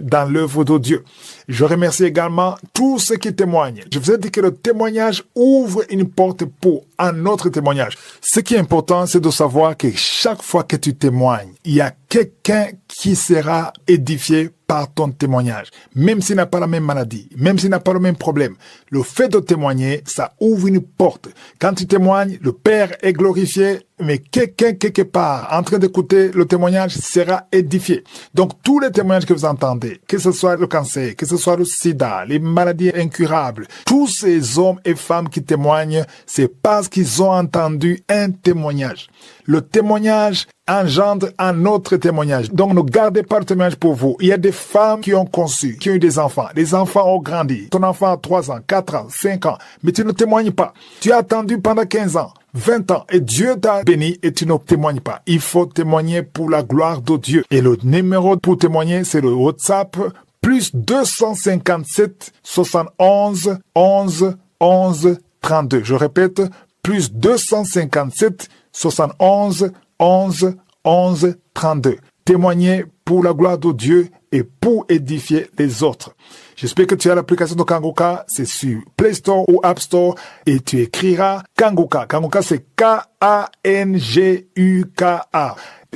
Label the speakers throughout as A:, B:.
A: dans l'œuvre de Dieu. Je remercie également tous ceux qui témoignent. Je vous ai dit que le témoignage ouvre une porte pour un autre témoignage. Ce qui est important, c'est de savoir que chaque fois que tu témoignes, il y a quelqu'un qui sera édifié par ton témoignage. Même s'il n'a pas la même maladie, même s'il n'a pas le même problème. Le fait de témoigner, ça ouvre une porte. Quand tu témoignes, le Père est glorifié, mais quelqu'un quelque part en train d'écouter le témoignage sera édifié. Donc tous les témoignages que vous entendez, que ce soit le cancer, que ce soit le sida, les maladies incurables, tous ces hommes et femmes qui témoignent, c'est parce qu'ils ont entendu un témoignage. Le témoignage engendre un autre témoignage. Donc ne gardez pas le témoignage pour vous. Il y a des femmes qui ont conçu, qui ont eu des enfants. Les enfants ont grandi. Ton enfant a 3 ans, 4 ans, 5 ans. Mais tu ne témoignes pas. Tu as attendu pendant 15 ans, 20 ans. Et Dieu t'a béni et tu ne témoignes pas. Il faut témoigner pour la gloire de Dieu. Et le numéro pour témoigner, c'est le WhatsApp plus 257 71 11 11 32. Je répète, plus 257 71 11 11 32. Témoigner pour la gloire de Dieu et pour édifier les autres. J'espère que tu as l'application de Kanguka, c'est sur Play Store ou App Store et tu écriras Kanguka. Kanguka, c'est Kanguka.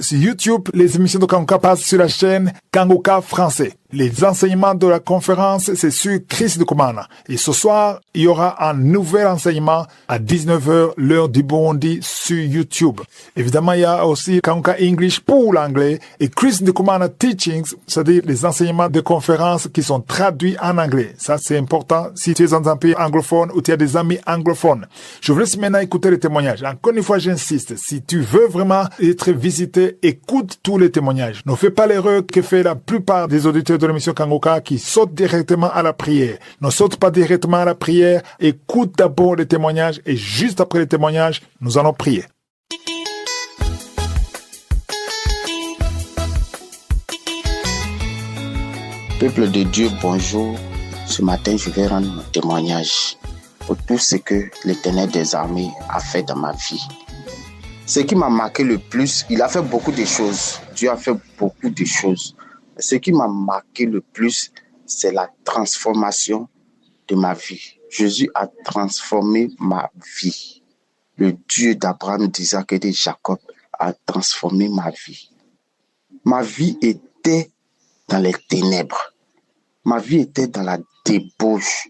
A: Sur YouTube, les émissions de Kanguka passent sur la chaîne Kanguka français. Les enseignements de la conférence, c'est sur Chris Ndikumana. Et ce soir, il y aura un nouvel enseignement à 19h, l'heure du Burundi, sur YouTube. Évidemment, il y a aussi Kanguka English pour l'anglais et Chris Ndikumana Teachings, c'est-à-dire les enseignements de conférences qui sont traduits en anglais. Ça, c'est important si tu es dans un pays anglophone ou tu as des amis anglophones. Je vous laisse maintenant écouter les témoignages. Encore une fois, j'insiste, si tu veux vraiment être visité, écoute tous les témoignages. Ne fais pas l'erreur que fait la plupart des auditeurs de l'émission Kanguka qui sautent directement à la prière. Ne saute pas directement à la prière. Écoute d'abord les témoignages et juste après les témoignages, nous allons prier.
B: Peuple de Dieu, bonjour. Ce matin, je vais rendre mon témoignage pour tout ce que l'Éternel des armées a fait dans ma vie. Ce qui m'a marqué le plus, il a fait beaucoup de choses. Dieu a fait beaucoup de choses. Ce qui m'a marqué le plus, c'est la transformation de ma vie. Jésus a transformé ma vie. Le Dieu d'Abraham, d'Isaac et de Jacob a transformé ma vie. Ma vie était dans les ténèbres. Ma vie était dans la débauche.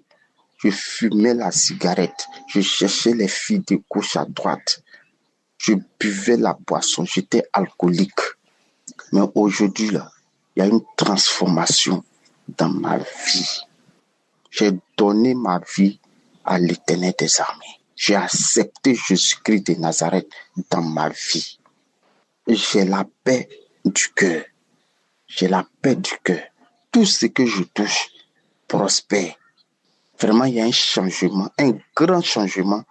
B: Je fumais la cigarette. Je cherchais les filles de gauche à droite. Je buvais la boisson. J'étais alcoolique. Mais aujourd'hui, là, il y a une transformation dans ma vie. J'ai donné ma vie à l'Éternel des armées. J'ai accepté Jésus-Christ de Nazareth dans ma vie. J'ai la paix du cœur. J'ai la paix du cœur. Tout ce que je touche prospère. Vraiment, il y a un changement, un grand changement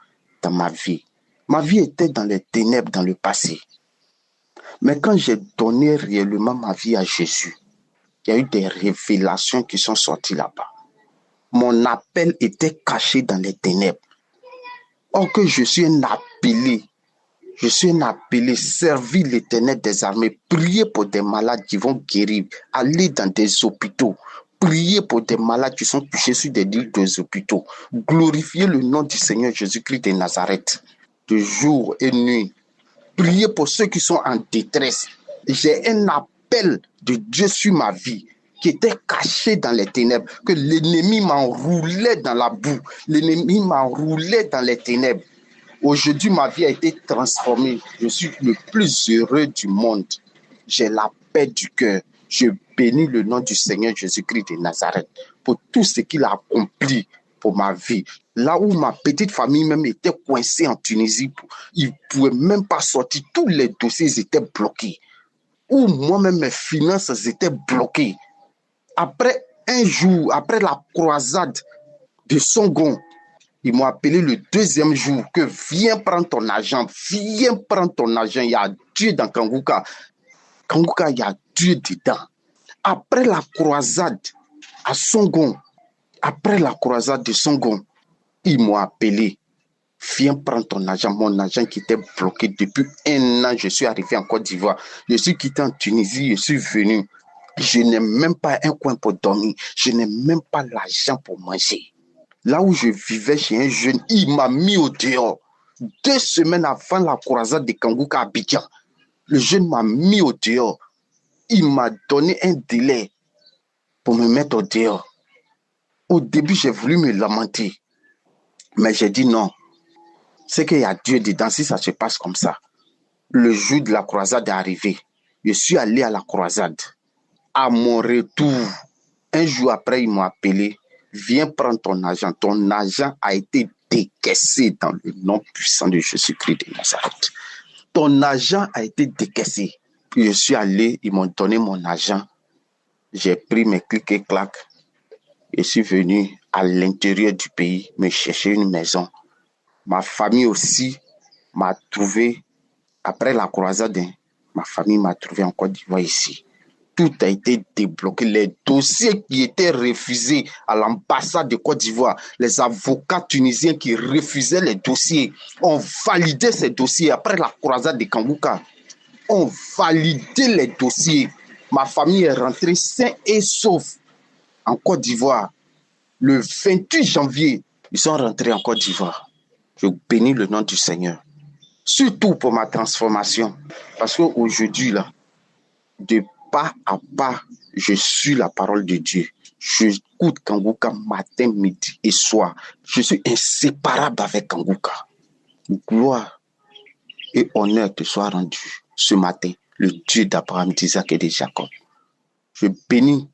B: dans ma vie. Ma vie était dans les ténèbres dans le passé. Mais quand j'ai donné réellement ma vie à Jésus, il y a eu des révélations qui sont sorties là-bas. Mon appel était caché dans les ténèbres. Or que je suis un appelé. Je suis un appelé, servir l'Éternel des armées, prier pour des malades qui vont guérir, aller dans des hôpitaux, prier pour des malades qui sont touchés sur des lits des hôpitaux, glorifier le nom du Seigneur Jésus-Christ de Nazareth, de jour et nuit, prier pour ceux qui sont en détresse. J'ai un appel de Dieu sur ma vie qui était caché dans les ténèbres, que l'ennemi m'enroulait dans la boue, l'ennemi m'enroulait dans les ténèbres. Aujourd'hui, ma vie a été transformée. Je suis le plus heureux du monde. J'ai la paix du cœur. Je bénis le nom du Seigneur Jésus-Christ de Nazareth pour tout ce qu'il a accompli pour ma vie. Là où ma petite famille même était coincée en Tunisie, ils ne pouvaient même pas sortir. Tous les dossiers étaient bloqués. Où moi-même, mes finances étaient bloquées. Après un jour, après la croisade de Songon, ils m'ont appelé le deuxième jour que viens prendre ton argent, viens prendre ton argent. Il y a Dieu dans Kanguka. Kanguka, il y a Dieu dedans. Après la croisade à Songon, après la croisade de Songon, ils m'ont appelé. Viens prendre ton argent, mon argent qui était bloqué depuis 1 an. Je suis arrivé en Côte d'Ivoire. Je suis quitté en Tunisie, je suis venu. Je n'ai même pas un coin pour dormir. Je n'ai même pas l'argent pour manger. Là où je vivais chez un jeune, il m'a mis au dehors. 2 semaines avant la croisade de Kangouka à Abidjan, le jeune m'a mis au dehors. Il m'a donné un délai pour me mettre au dehors. Au début, j'ai voulu me lamenter. Mais j'ai dit non. C'est qu'il y a Dieu dedans si ça se passe comme ça. Le jour de la croisade est arrivé. Je suis allé à la croisade. À mon retour, un jour après, ils m'ont appelé. Viens prendre ton argent. Ton argent a été décaissé dans le nom puissant de Jésus-Christ de Nazareth. Ton argent a été décaissé. Puis je suis allé, ils m'ont donné mon argent. J'ai pris mes clics et claques. Je suis venu à l'intérieur du pays me chercher une maison. Ma famille aussi m'a trouvé, après la croisade, ma famille m'a trouvé en Côte d'Ivoire ici. Tout a été débloqué. Les dossiers qui étaient refusés à l'ambassade de Côte d'Ivoire, les avocats tunisiens qui refusaient les dossiers, ont validé ces dossiers après la croisade de Kangouka. Ont validé les dossiers. Ma famille est rentrée sain et sauf en Côte d'Ivoire. Le 28 janvier, ils sont rentrés en Côte d'Ivoire. Je bénis le nom du Seigneur. Surtout pour ma transformation. Parce qu'aujourd'hui, là, de pas à pas, je suis la parole de Dieu. J'écoute Kangouka matin, midi et soir. Je suis inséparable avec Kangouka. Gloire et honneur te soit rendu ce matin, le Dieu d'Abraham, d'Isaac et de Jacob. Je bénis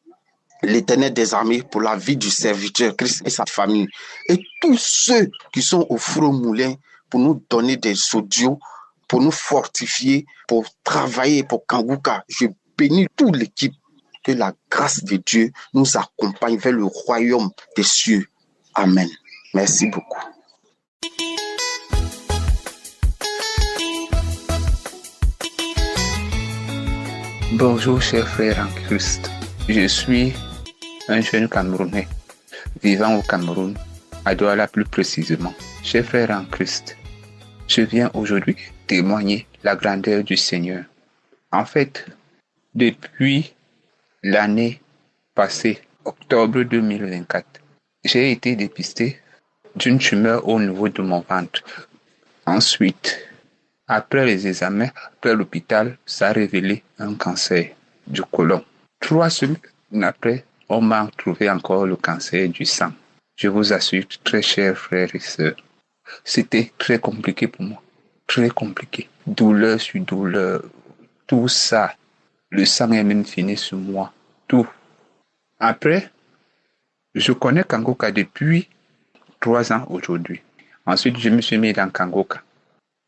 B: l'Éternel des armées pour la vie du serviteur Christ et sa famille. Et tous ceux qui sont au four au moulin pour nous donner des audios, pour nous fortifier, pour travailler pour Kangouka. Je bénis toute l'équipe. Que la grâce de Dieu nous accompagne vers le royaume des cieux. Amen. Merci beaucoup.
C: Bonjour chers frères en Christ. Je suis un jeune Camerounais vivant au Cameroun, à Douala plus précisément. Chers frères en Christ, je viens aujourd'hui témoigner la grandeur du Seigneur. En fait, depuis l'année passée, octobre 2024, j'ai été dépisté d'une tumeur au niveau de mon ventre. Ensuite, après les examens, après l'hôpital, ça a révélé un cancer du côlon. 3 semaines après, on m'a trouvé encore le cancer du sang. Je vous assure, très chers frères et sœurs, c'était très compliqué pour moi. Très compliqué. Douleur sur douleur. Tout ça. Le sang est même fini sur moi. Tout. Après, je connais Kangouka depuis 3 ans aujourd'hui. Ensuite, je me suis mis dans Kangouka.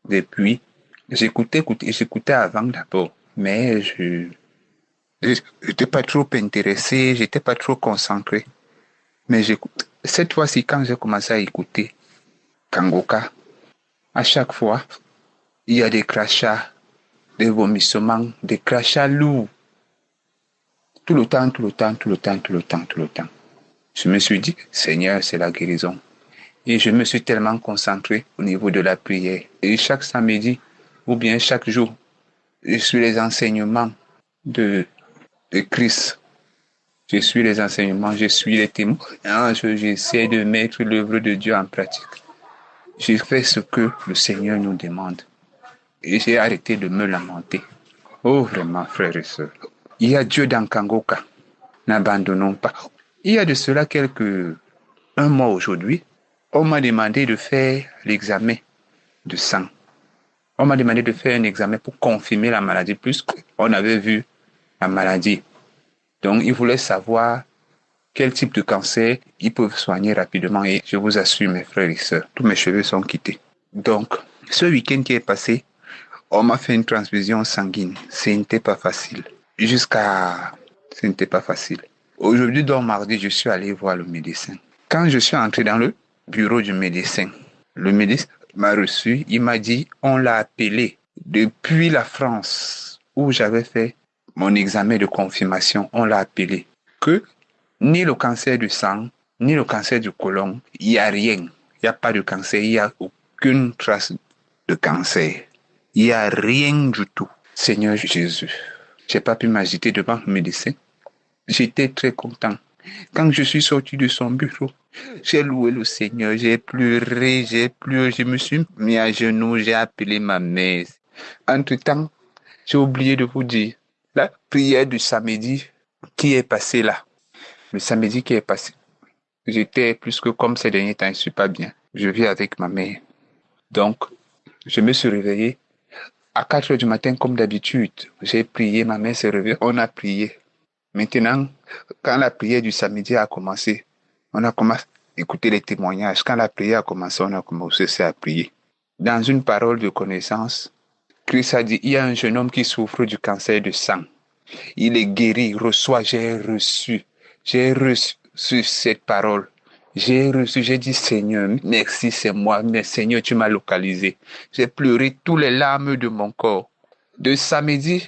C: Depuis, j'écoutais avant d'abord. Mais je n'étais pas trop intéressé, j'étais pas trop concentré. Mais j'écoute. Cette fois-ci, quand j'ai commencé à écouter Kangouka, à chaque fois, il y a des crachats, des vomissements, des crachats lourds. Tout le temps. Je me suis dit, Seigneur, c'est la guérison. Et je me suis tellement concentré au niveau de la prière. Et chaque samedi, ou bien chaque jour, je suis les enseignements de Christ. Je suis les enseignements, je suis les témoignages, j'essaie de mettre l'œuvre de Dieu en pratique. J'ai fait ce que le Seigneur nous demande. Et j'ai arrêté de me lamenter. Oh, vraiment, frères et sœurs. Il y a Dieu dans Kangouka. N'abandonnons pas. Il y a de cela un mois aujourd'hui, on m'a demandé de faire l'examen de sang. On m'a demandé de faire un examen pour confirmer la maladie, puisqu'on avait vu la maladie. Donc, ils voulaient savoir quel type de cancer ils peuvent soigner rapidement. Et je vous assure, mes frères et sœurs, tous mes cheveux sont quittés. Donc, ce week-end qui est passé, on m'a fait une transfusion sanguine. Ce n'était pas facile. Ce n'était pas facile. Aujourd'hui, donc mardi, je suis allé voir le médecin. Quand je suis entré dans le bureau du médecin, le médecin m'a reçu. Il m'a dit, on l'a appelé depuis la France, où j'avais fait mon examen de confirmation. On l'a appelé que ni le cancer du sang, ni le cancer du côlon, il n'y a rien. Il n'y a pas de cancer, il n'y a aucune trace de cancer. Il n'y a rien du tout. Seigneur Jésus, je n'ai pas pu m'agiter devant le médecin. J'étais très content. Quand je suis sorti de son bureau, j'ai loué le Seigneur, j'ai pleuré, je me suis mis à genoux, j'ai appelé ma mère. Entre-temps, j'ai oublié de vous dire, la prière du samedi qui est passée là, le samedi qui est passé, j'étais plus que comme ces derniers temps, je ne suis pas bien. Je vis avec ma mère. Donc, je me suis réveillé à 4 heures du matin comme d'habitude. J'ai prié, ma mère s'est réveillée, on a prié. Maintenant, quand la prière du samedi a commencé, on a commencé à écouter les témoignages. Quand la prière a commencé, on a commencé à prier. Dans une parole de connaissance, Christ a dit, il y a un jeune homme qui souffre du cancer de sang. Il est guéri, j'ai reçu cette parole. J'ai dit, Seigneur, merci, c'est moi, mais Seigneur, tu m'as localisé. J'ai pleuré tous les larmes de mon corps. De samedi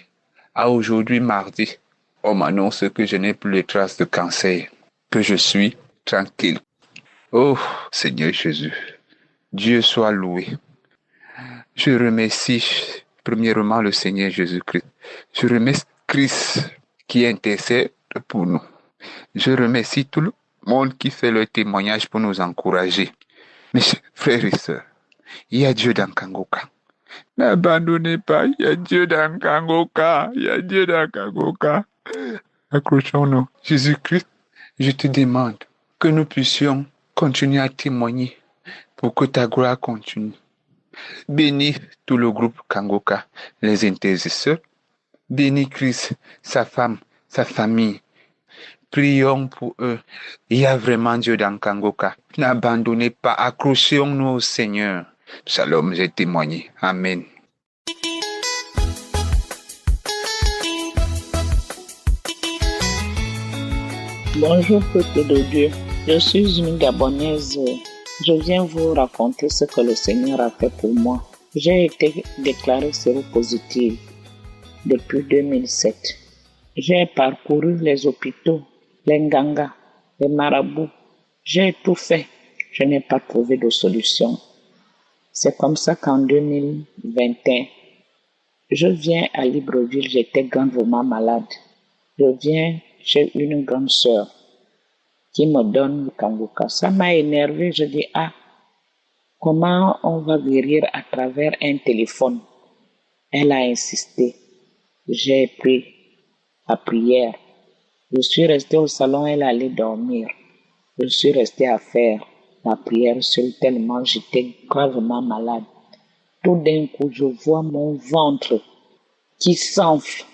C: à aujourd'hui, mardi, on m'annonce que je n'ai plus les traces de cancer, que je suis tranquille. Oh, Seigneur Jésus, Dieu soit loué. Je remercie premièrement le Seigneur Jésus-Christ. Je remercie Christ qui intercède pour nous. Je remercie tout le monde qui fait le témoignage pour nous encourager. Mes frères et sœurs, il y a Dieu dans Kangoka. N'abandonnez pas, il y a Dieu dans Kangoka. Il y a Dieu dans Kangoka. Accrochons-nous. Jésus-Christ, je te demande que nous puissions continuer à témoigner pour que ta gloire continue. Bénis tout le groupe Kangoka, les intercesseurs. Bénis Christ, sa femme, sa famille. Prions pour eux. Il y a vraiment Dieu dans Kangoka. N'abandonnez pas, accrochons-nous au Seigneur. Shalom, j'ai témoigné. Amen.
D: Bonjour peuple de Dieu, je suis une Gabonaise. Je viens vous raconter ce que le Seigneur a fait pour moi. J'ai été déclarée séropositive depuis 2007. J'ai parcouru les hôpitaux, les ngangas, les marabouts. J'ai tout fait. Je n'ai pas trouvé de solution. C'est comme ça qu'en 2021, je viens à Libreville, j'étais gravement malade. Je viens chez une grande sœur qui me donne le Kangoka. Ça m'a énervé. Je dis, comment on va guérir à travers un téléphone? Elle a insisté. J'ai pris la prière. Je suis resté au salon, elle allait dormir. Je suis resté à faire la prière seule tellement j'étais gravement malade. Tout d'un coup, je vois mon ventre qui s'enfle.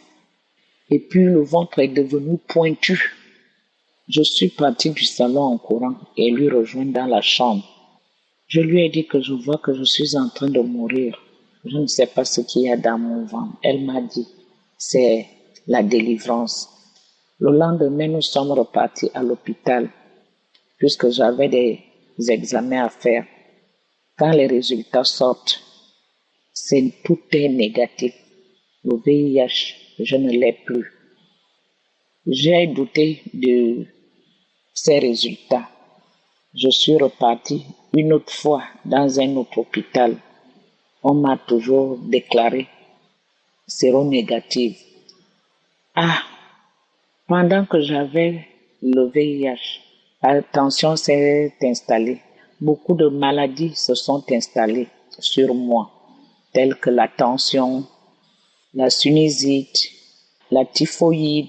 D: Et puis le ventre est devenu pointu. Je suis partie du salon en courant et lui rejoint dans la chambre. Je lui ai dit que je vois que je suis en train de mourir. Je ne sais pas ce qu'il y a dans mon ventre. Elle m'a dit, c'est la délivrance. Le lendemain, nous sommes repartis à l'hôpital puisque j'avais des examens à faire. Quand les résultats sortent, tout est négatif. Le VIH, je ne l'ai plus. J'ai douté de ces résultats. Je suis reparti une autre fois dans un autre hôpital. On m'a toujours déclaré séronégative. Pendant que j'avais le VIH, la tension s'est installée. Beaucoup de maladies se sont installées sur moi, telles que la tension, la sinusite, la typhoïde,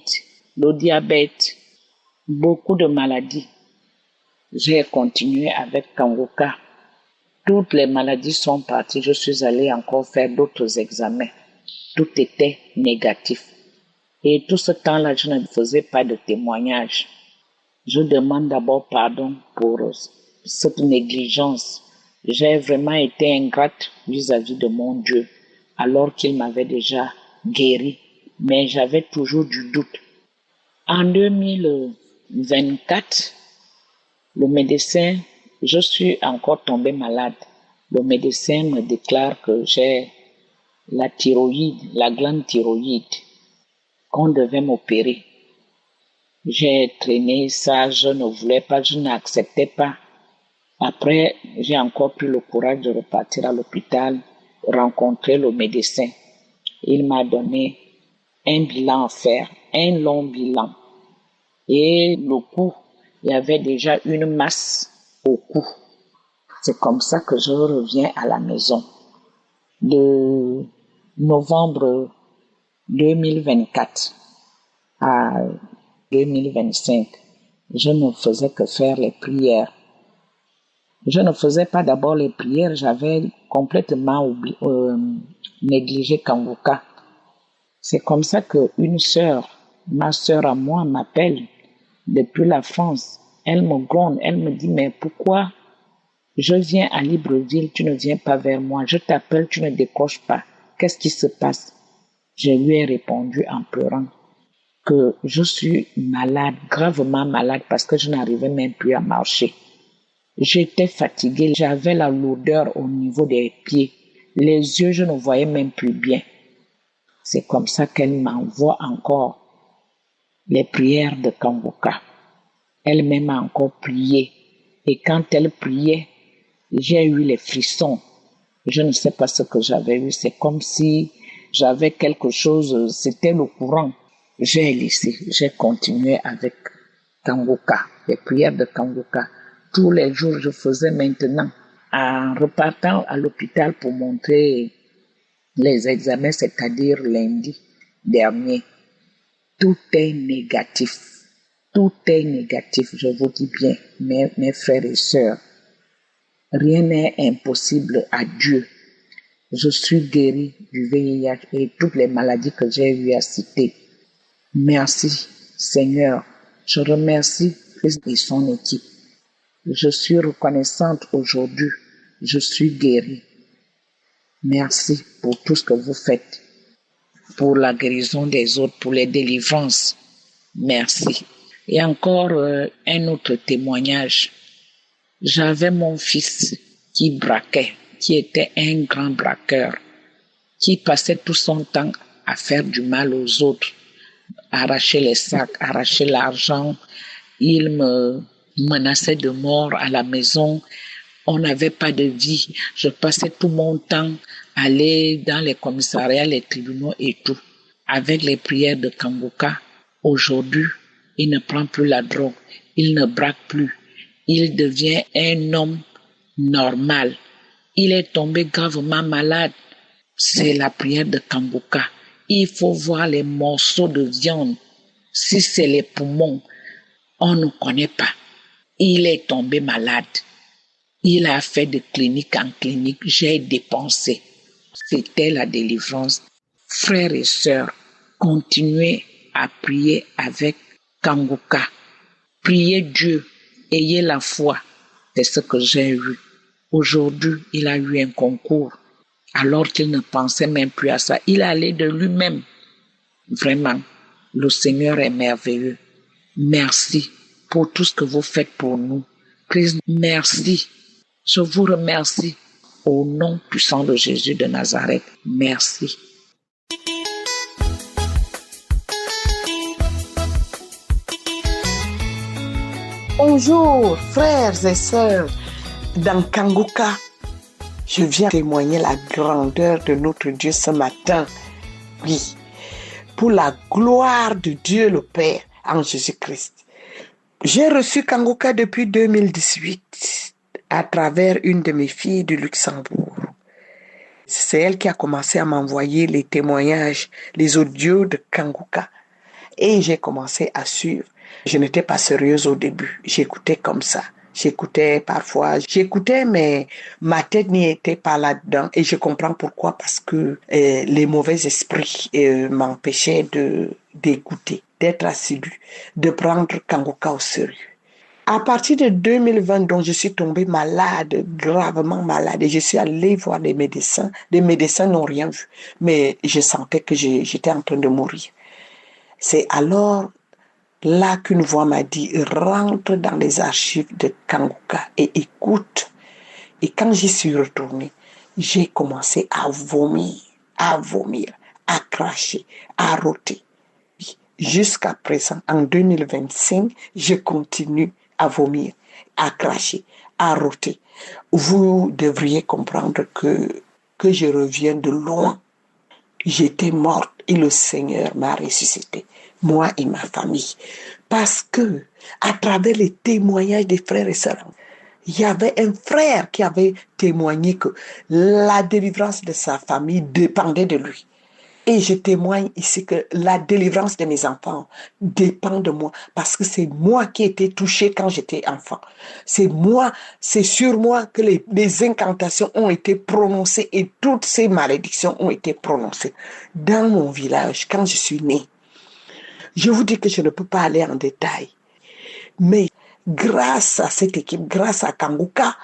D: le diabète, beaucoup de maladies. J'ai continué avec Kangoka. Toutes les maladies sont parties. Je suis allée encore faire d'autres examens. Tout était négatif. Et tout ce temps-là, je ne faisais pas de témoignage. Je demande d'abord pardon pour cette négligence. J'ai vraiment été ingrate vis-à-vis de mon Dieu, alors qu'il m'avait déjà guéri. Mais j'avais toujours du doute. En 2024, le médecin, je suis encore tombée malade. Le médecin me déclare que j'ai la thyroïde, la glande thyroïde, qu'on devait m'opérer. J'ai traîné ça, je ne voulais pas, je n'acceptais pas. Après, j'ai encore pris le courage de repartir à l'hôpital, rencontrer le médecin. Il m'a donné un bilan à faire, un long bilan. Et le cou, il y avait déjà une masse au cou. C'est comme ça que je reviens à la maison. De novembre 2024 à 2025, je ne faisais que faire les prières. Je ne faisais pas d'abord les prières, j'avais complètement négligé Kanguka. C'est comme ça qu'une sœur, ma sœur à moi, m'appelle depuis la France. Elle me gronde, elle me dit, mais pourquoi je viens à Libreville, tu ne viens pas vers moi, je t'appelle, tu ne décroches pas. Qu'est-ce qui se passe? Je lui ai répondu en pleurant que je suis malade, gravement malade, parce que je n'arrivais même plus à marcher. J'étais fatiguée, j'avais la lourdeur au niveau des pieds. Les yeux, je ne voyais même plus bien. C'est comme ça qu'elle m'envoie encore les prières de Kanguka. Elle-même a encore prié. Et quand elle priait, j'ai eu les frissons. Je ne sais pas ce que j'avais eu. C'est comme si j'avais quelque chose, c'était le courant. J'ai laissé, j'ai continué avec Kanguka, les prières de Kanguka. Tous les jours, je faisais maintenant. En repartant à l'hôpital pour montrer les examens, c'est-à-dire lundi dernier, tout est négatif. Tout est négatif, je vous dis bien, mes frères et sœurs. Rien n'est impossible à Dieu. Je suis guéri du VIH et toutes les maladies que j'ai eu à citer. Merci, Seigneur. Je remercie Christ et son équipe. Je suis reconnaissante aujourd'hui. Je suis guérie. Merci pour tout ce que vous faites. Pour la guérison des autres, pour les délivrances. Merci. Et encore un autre témoignage. J'avais mon fils qui braquait, qui était un grand braqueur, qui passait tout son temps à faire du mal aux autres, arracher les sacs, arracher l'argent. Il me menaçait de mort à la maison. On n'avait pas de vie. Je passais tout mon temps à aller dans les commissariats, les tribunaux et tout. Avec les prières de Kanguka, aujourd'hui, il ne prend plus la drogue. Il ne braque plus. Il devient un homme normal. Il est tombé gravement malade. C'est la prière de Kanguka. Il faut voir les morceaux de viande. Si c'est les poumons, on ne connaît pas. Il est tombé malade. Il a fait de clinique en clinique. J'ai dépensé. C'était la délivrance. Frères et sœurs, continuez à prier avec Kanguka. Priez Dieu. Ayez la foi. C'est ce que j'ai eu. Aujourd'hui, il a eu un concours. Alors qu'il ne pensait même plus à ça. Il allait de lui-même. Vraiment, le Seigneur est merveilleux. Merci pour tout ce que vous faites pour nous. Christ, merci. Je vous remercie. Au nom puissant de Jésus de Nazareth, merci.
E: Bonjour, frères et sœurs. Dans Kanguka, je viens témoigner la grandeur de notre Dieu ce matin. Oui, pour la gloire de Dieu le Père en Jésus-Christ. J'ai reçu Kanguka depuis 2018 à travers une de mes filles du Luxembourg. C'est elle qui a commencé à m'envoyer les témoignages, les audios de Kanguka. Et j'ai commencé à suivre. Je n'étais pas sérieuse au début. J'écoutais comme ça. J'écoutais parfois, mais ma tête n'y était pas là-dedans. Et je comprends pourquoi, parce que les mauvais esprits m'empêchaient d'écouter, d'être assidu, de prendre Kanguka au sérieux. À partir de 2020, donc, je suis tombée malade, gravement malade, et je suis allée voir des médecins. Les médecins n'ont rien vu, mais je sentais que j'étais en train de mourir. C'est alors là qu'une voix m'a dit, rentre dans les archives de Kanguka et écoute. Et quand j'y suis retournée, j'ai commencé à vomir, à cracher, à rôter. Jusqu'à présent, en 2025, je continue à vomir, à cracher, à rôter. Vous devriez comprendre que je reviens de loin. J'étais morte et le Seigneur m'a ressuscité. Moi et ma famille. Parce que, à travers les témoignages des frères et sœurs, il y avait un frère qui avait témoigné que la délivrance de sa famille dépendait de lui. Et je témoigne ici que la délivrance de mes enfants dépend de moi parce que c'est moi qui ai été touchée quand j'étais enfant. C'est sur moi que les incantations ont été prononcées et toutes ces malédictions ont été prononcées. Dans mon village, quand je suis née, je vous dis que je ne peux pas aller en détail, mais grâce à cette équipe, grâce à Kanguka,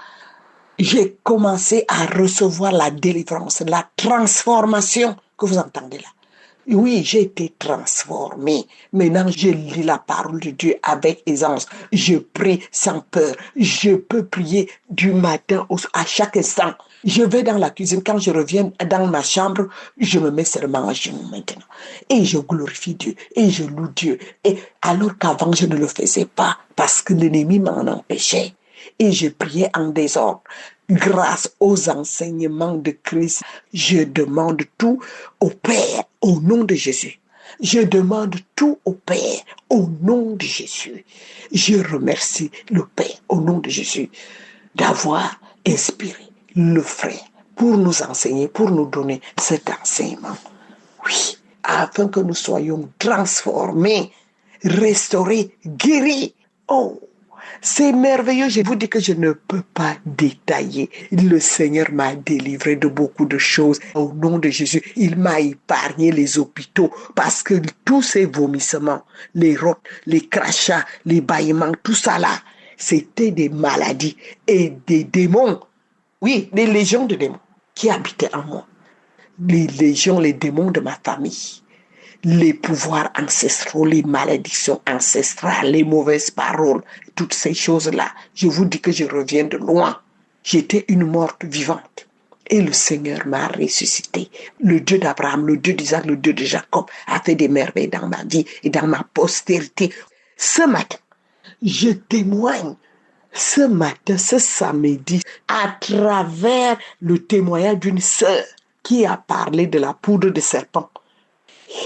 E: j'ai commencé à recevoir la délivrance, la transformation que vous entendez là. Oui, j'ai été transformée. Maintenant, je lis la parole de Dieu avec aisance. Je prie sans peur. Je peux prier du matin à chaque instant. Je vais dans la cuisine. Quand je reviens dans ma chambre, je me mets seulement à genoux maintenant. Et je glorifie Dieu. Et je loue Dieu. Et alors qu'avant, je ne le faisais pas parce que l'ennemi m'en empêchait. Et je priais en désordre. Grâce aux enseignements de Christ, je demande tout au Père au nom de Jésus. Je demande tout au Père au nom de Jésus. Je remercie le Père au nom de Jésus d'avoir inspiré le frère pour nous enseigner, pour nous donner cet enseignement. Oui, afin que nous soyons transformés, restaurés, guéris. Oh! C'est merveilleux, je vous dis que je ne peux pas détailler. Le Seigneur m'a délivré de beaucoup de choses. Au nom de Jésus, il m'a épargné les hôpitaux parce que tous ces vomissements, les rotes, les crachats, les bâillements, tout ça là, c'était des maladies et des démons. Oui, des légions de démons qui habitaient en moi. Les légions, les démons de ma famille. Les pouvoirs ancestraux, les malédictions ancestrales, les mauvaises paroles, toutes ces choses-là. Je vous dis que je reviens de loin. J'étais une morte vivante. Et le Seigneur m'a ressuscité. Le Dieu d'Abraham, le Dieu d'Isaac, le Dieu de Jacob a fait des merveilles dans ma vie et dans ma postérité. Ce matin, je témoigne. Ce matin, ce samedi, à travers le témoignage d'une sœur qui a parlé de la poudre de serpent.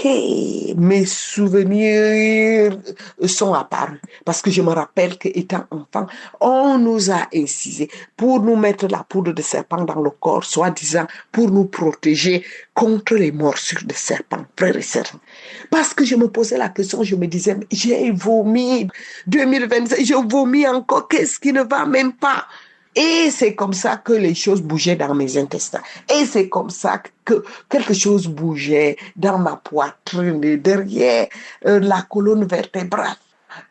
E: Hey, mes souvenirs sont apparus parce que je me rappelle qu'étant enfant, on nous a incisé pour nous mettre la poudre de serpent dans le corps, soi-disant pour nous protéger contre les morsures de serpent, frères et sœurs. Parce que je me posais la question, je me disais, j'ai vomi 2025, je vomis encore, qu'est-ce qui ne va même pas? Et c'est comme ça que les choses bougeaient dans mes intestins. Et c'est comme ça que quelque chose bougeait dans ma poitrine, derrière la colonne vertébrale.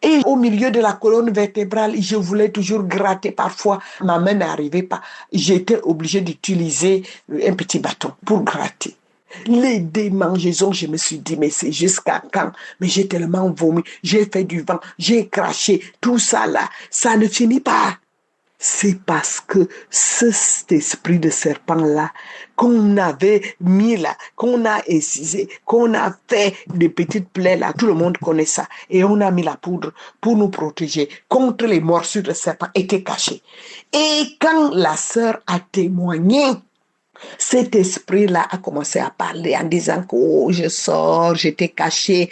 E: Et au milieu de la colonne vertébrale, je voulais toujours gratter. Parfois, ma main n'arrivait pas. J'étais obligée d'utiliser un petit bâton pour gratter. Les démangeaisons, je me suis dit, mais c'est jusqu'à quand? Mais j'ai tellement vomi, j'ai fait du vent, j'ai craché, tout ça là, ça ne finit pas. C'est parce que cet esprit de serpent-là, qu'on avait mis là, qu'on a incisé, qu'on a fait des petites plaies là, tout le monde connaît ça. Et on a mis la poudre pour nous protéger contre les morsures de serpent, était caché. Et quand la sœur a témoigné, cet esprit-là a commencé à parler en disant que oh, je sors, j'étais caché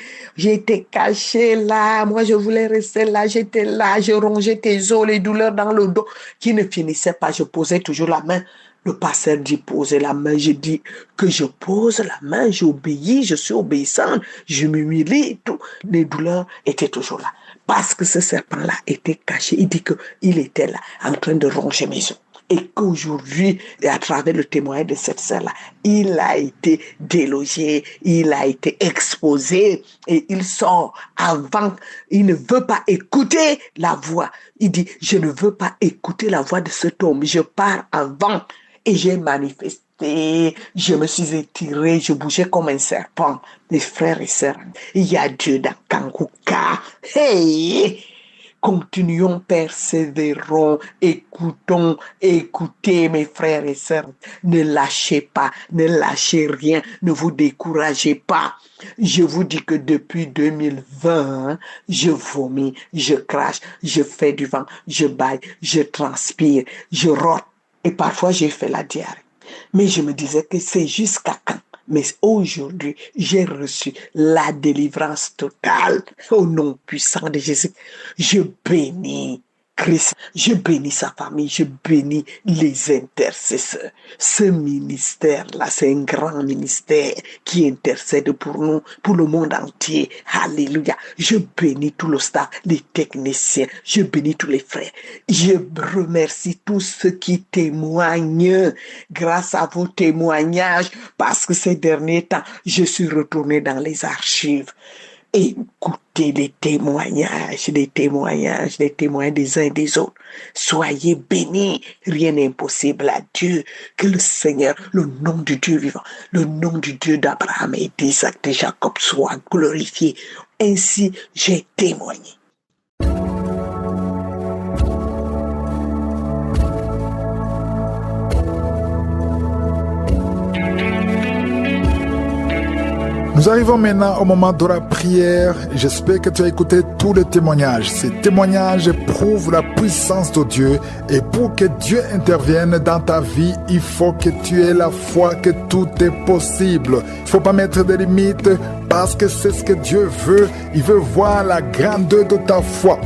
E: là, moi je voulais rester là, j'étais là, je rongeais tes os, les douleurs dans le dos qui ne finissaient pas, je posais toujours la main. Le pasteur dit poser la main, je dis que je pose la main, j'obéis, je suis obéissante, je m'humilie, tout. Les douleurs étaient toujours là. Parce que ce serpent-là était caché, il dit qu'il était là, en train de ronger mes os. Et qu'aujourd'hui, à travers le témoignage de cette sœur-là, il a été délogé, il a été exposé et il sort avant. Il ne veut pas écouter la voix. Il dit, je ne veux pas écouter la voix de cet homme. Je pars avant et j'ai manifesté. Je me suis étiré, je bougeais comme un serpent. Mes frères et sœurs, il y a Dieu dans Kanguka. Hey! Continuons, persévérons, écoutez mes frères et sœurs. Ne lâchez pas, ne lâchez rien, ne vous découragez pas. Je vous dis que depuis 2020, je vomis, je crache, je fais du vent, je baille, je transpire, je rote. Et parfois, j'ai fait la diarrhée. Mais je me disais que c'est jusqu'à quand? Mais aujourd'hui, j'ai reçu la délivrance totale au nom puissant de Jésus. Je bénis Christ, je bénis sa famille, je bénis les intercesseurs. Ce ministère-là, c'est un grand ministère qui intercède pour nous, pour le monde entier. Alléluia. Je bénis tout le staff, les techniciens, je bénis tous les frères. Je remercie tous ceux qui témoignent grâce à vos témoignages, parce que ces derniers temps, je suis retourné dans les archives. Écoutez les témoignages des uns et des autres. Soyez bénis. Rien n'est impossible à Dieu. Que le Seigneur, le nom du Dieu vivant, le nom du Dieu d'Abraham et d'Isaac et de Jacob soit glorifié. Ainsi, j'ai témoigné.
A: Nous arrivons maintenant au moment de la prière. J'espère que tu as écouté tous les témoignages. Ces témoignages prouvent la puissance de Dieu. Et pour que Dieu intervienne dans ta vie, il faut que tu aies la foi que tout est possible. Il ne faut pas mettre des limites parce que c'est ce que Dieu veut. Il veut voir la grandeur de ta foi.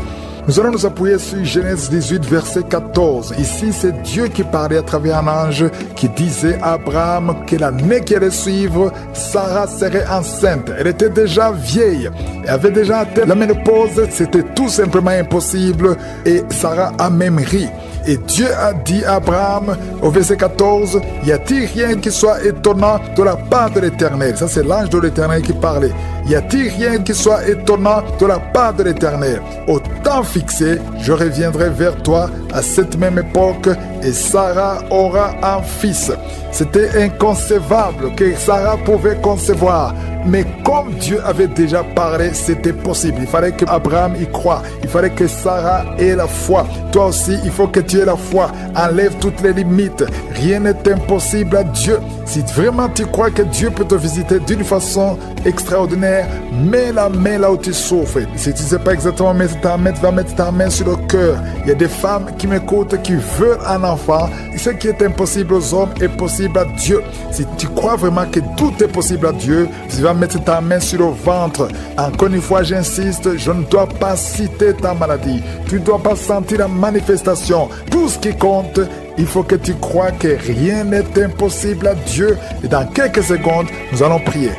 A: Nous allons nous appuyer sur Genèse 18, verset 14. Ici, c'est Dieu qui parlait à travers un ange qui disait à Abraham que l'année qui allait suivre, Sarah serait enceinte. Elle était déjà vieille. Elle avait déjà atteint la ménopause. C'était tout simplement impossible. Et Sarah a même ri. Et Dieu a dit à Abraham, au verset 14, « Y a-t-il rien qui soit étonnant de la part de l'Éternel ?» Ça, c'est l'ange de l'Éternel qui parlait. « Y a-t-il rien qui soit étonnant de la part de l'Éternel ?» Au temps fixé, je reviendrai vers toi à cette même époque et Sarah aura un fils. C'était inconcevable que Sarah pouvait concevoir. Mais comme Dieu avait déjà parlé, c'était possible. Il fallait qu'Abraham y croie. Il fallait que Sarah ait la foi. Toi aussi, il faut que tu aies la foi. Enlève toutes les limites. Rien n'est impossible à Dieu. Si vraiment tu crois que Dieu peut te visiter d'une façon extraordinaire, mets la main là où tu souffres. Si tu ne sais pas exactement mettre ta main, tu vas mettre ta main sur le cœur. Il y a des femmes qui m'écoutent, qui veulent un enfant. Ce qui est impossible aux hommes est possible à Dieu. Si tu crois vraiment que tout est possible à Dieu, tu vas mettre ta main sur le ventre. Encore une fois, j'insiste, je ne dois pas citer ta maladie. Tu ne dois pas sentir la manifestation. Tout ce qui compte, il faut que tu crois que rien n'est impossible à Dieu. Et dans quelques secondes, nous allons prier.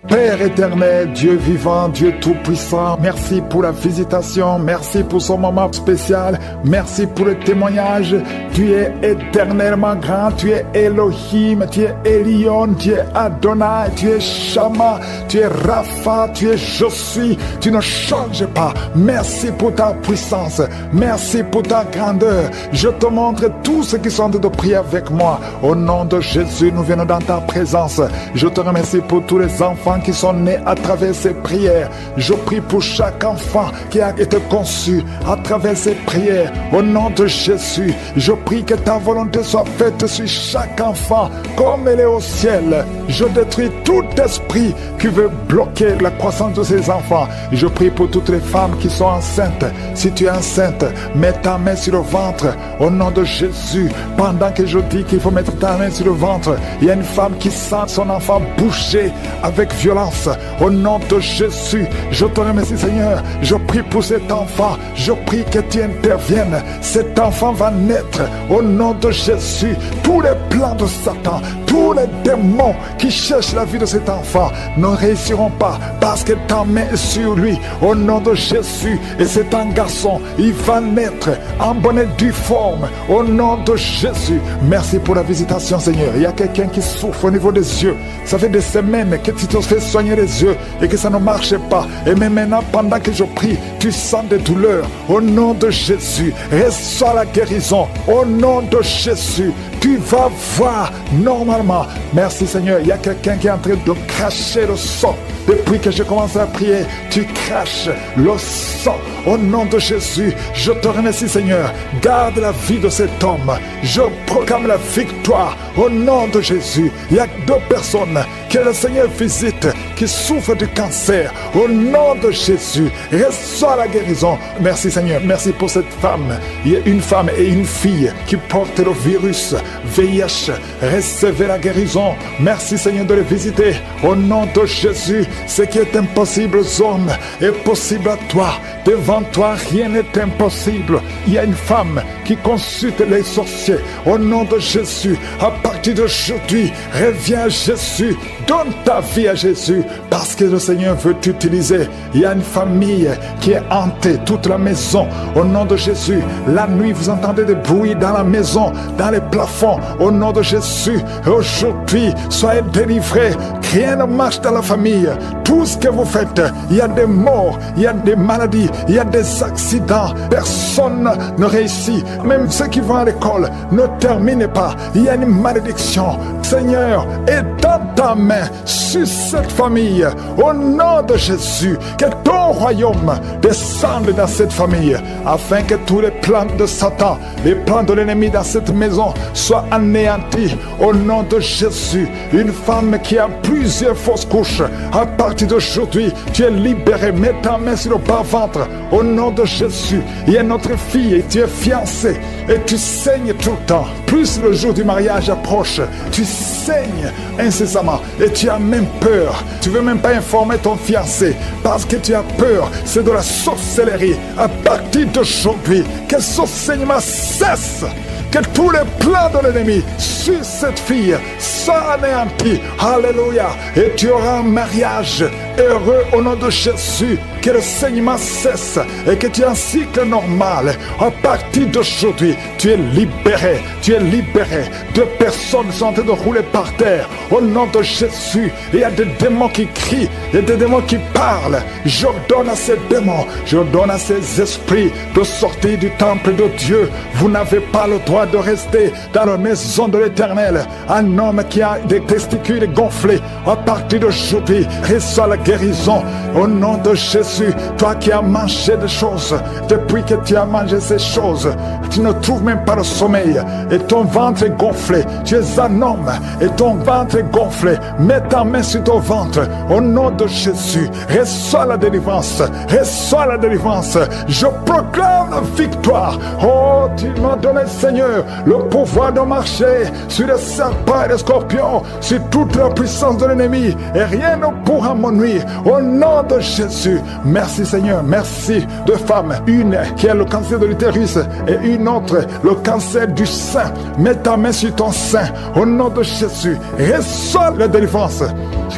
A: Père éternel, Dieu vivant, Dieu tout-puissant, merci pour la visitation, merci pour ce moment spécial, merci pour le témoignage. Tu es éternellement grand, tu es Elohim, tu es Elion, tu es Adonai, tu es Shama, tu es Rapha, tu es Je suis, tu ne changes pas. Merci pour ta puissance, merci pour ta grandeur. Je te montre tous ceux qui sont de prier avec moi. Au nom de Jésus, nous venons dans ta présence. Je te remercie pour tous les enfants qui sont nés à travers ces prières. Je prie pour chaque enfant qui a été conçu à travers ces prières. Au nom de Jésus, je prie que ta volonté soit faite sur chaque enfant comme elle est au ciel. Je détruis tout esprit qui veut bloquer la croissance de ces enfants. Je prie pour toutes les femmes qui sont enceintes. Si tu es enceinte, mets ta main sur le ventre. Au nom de Jésus, pendant que je dis qu'il faut mettre ta main sur le ventre, il y a une femme qui sent son enfant bouger avec violence. Au nom de Jésus, je te remercie Seigneur. Je prie pour cet enfant. Je prie que tu interviennes. Cet enfant va naître. Au nom de Jésus, tous les plans de Satan, tous les démons qui cherchent la vie de cet enfant ne réussiront pas parce que ta main est sur lui. Au nom de Jésus, et c'est un garçon, il va naître en bonne et due forme. Au nom de Jésus, merci pour la visitation Seigneur. Il y a quelqu'un qui souffre au niveau des yeux. Ça fait des semaines que tu te fais soigner les yeux et que ça ne marche pas. Et même maintenant, pendant que je prie, tu sens des douleurs. Au nom de Jésus, reçois la guérison. Au nom de Jésus, tu vas voir normalement. Merci Seigneur. Il y a quelqu'un qui est en train de cracher le sang. Depuis que j'ai commencé à prier, tu craches le sang. Au nom de Jésus, je te remercie Seigneur. Garde la vie de cet homme. Je proclame la victoire. Au nom de Jésus, il y a deux personnes que le Seigneur visite, qui souffre de cancer, au nom de Jésus, reçois la guérison. Merci Seigneur, merci pour cette femme. Il y a une femme et une fille qui portent le virus VIH. Recevez la guérison. Merci Seigneur de les visiter. Au nom de Jésus, ce qui est impossible aux hommes est possible à toi. Devant toi, rien n'est impossible. Il y a une femme qui consulte les sorciers. Au nom de Jésus, à partir d'aujourd'hui, reviens à Jésus. Donne ta vie à Jésus parce que le Seigneur veut t'utiliser. Il y a une famille qui est hantée, toute la maison. Au nom de Jésus, la nuit, vous entendez des bruits dans la maison, dans les plafonds. Au nom de Jésus, aujourd'hui, soyez délivrés. Rien ne marche dans la famille. Tout ce que vous faites, il y a des morts, il y a des maladies, il y a des accidents. Personne ne réussit. Même ceux qui vont à l'école ne terminent pas. Il y a une malédiction. Seigneur, étends ta main sur cette famille. Au nom de Jésus, que ton royaume descende dans cette famille, afin que tous les plans de Satan, les plans de l'ennemi dans cette maison soient anéantis. Au nom de Jésus, une femme qui a plusieurs fausses couches, à partir d'aujourd'hui, tu es libéré. Mets ta main sur le bas-ventre. Au nom de Jésus, il y a notre fille et tu es fiancée et tu saignes tout le temps. Plus le jour du mariage approche, tu saignes incessamment et tu as même peur. Tu ne veux même pas informer ton fiancé parce que tu as peur. C'est de la sorcellerie. À partir d'aujourd'hui, que ce saignement cesse. Que tous les plans de l'ennemi sur cette fille soient anéantis. Alléluia. Et tu auras un mariage heureux au nom de Jésus. Que le saignement cesse et que tu aies un cycle normal. À partir d'aujourd'hui, tu es libéré. Tu es libéré. Deux personnes sont en train de rouler par terre. Au nom de Jésus, il y a des démons qui crient. Il y a des démons qui parlent. J'ordonne à ces démons, j'ordonne à ces esprits de sortir du temple de Dieu. Vous n'avez pas le droit de rester dans la maison de l'Éternel. Un homme qui a des testicules gonflés, à partir d'aujourd'hui, reçoit la guérison. Au nom de Jésus, toi qui as mangé des choses, depuis que tu as mangé ces choses, tu ne trouves même pas le sommeil et ton ventre est gonflé. Tu es un homme et ton ventre est gonflé. Mets ta main sur ton ventre. Au nom de Jésus, reçois la délivrance. Reçois la délivrance. Je proclame la victoire. Oh, tu m'as donné, Seigneur, le pouvoir de marcher sur les serpents et les scorpions, sur toute la puissance de l'ennemi, et rien ne pourra me nuire. Au nom de Jésus, merci Seigneur, merci. Deux femmes, une qui a le cancer de l'utérus et une autre le cancer du sein. Mets ta main sur ton sein. Au nom de Jésus, reçois la délivrance.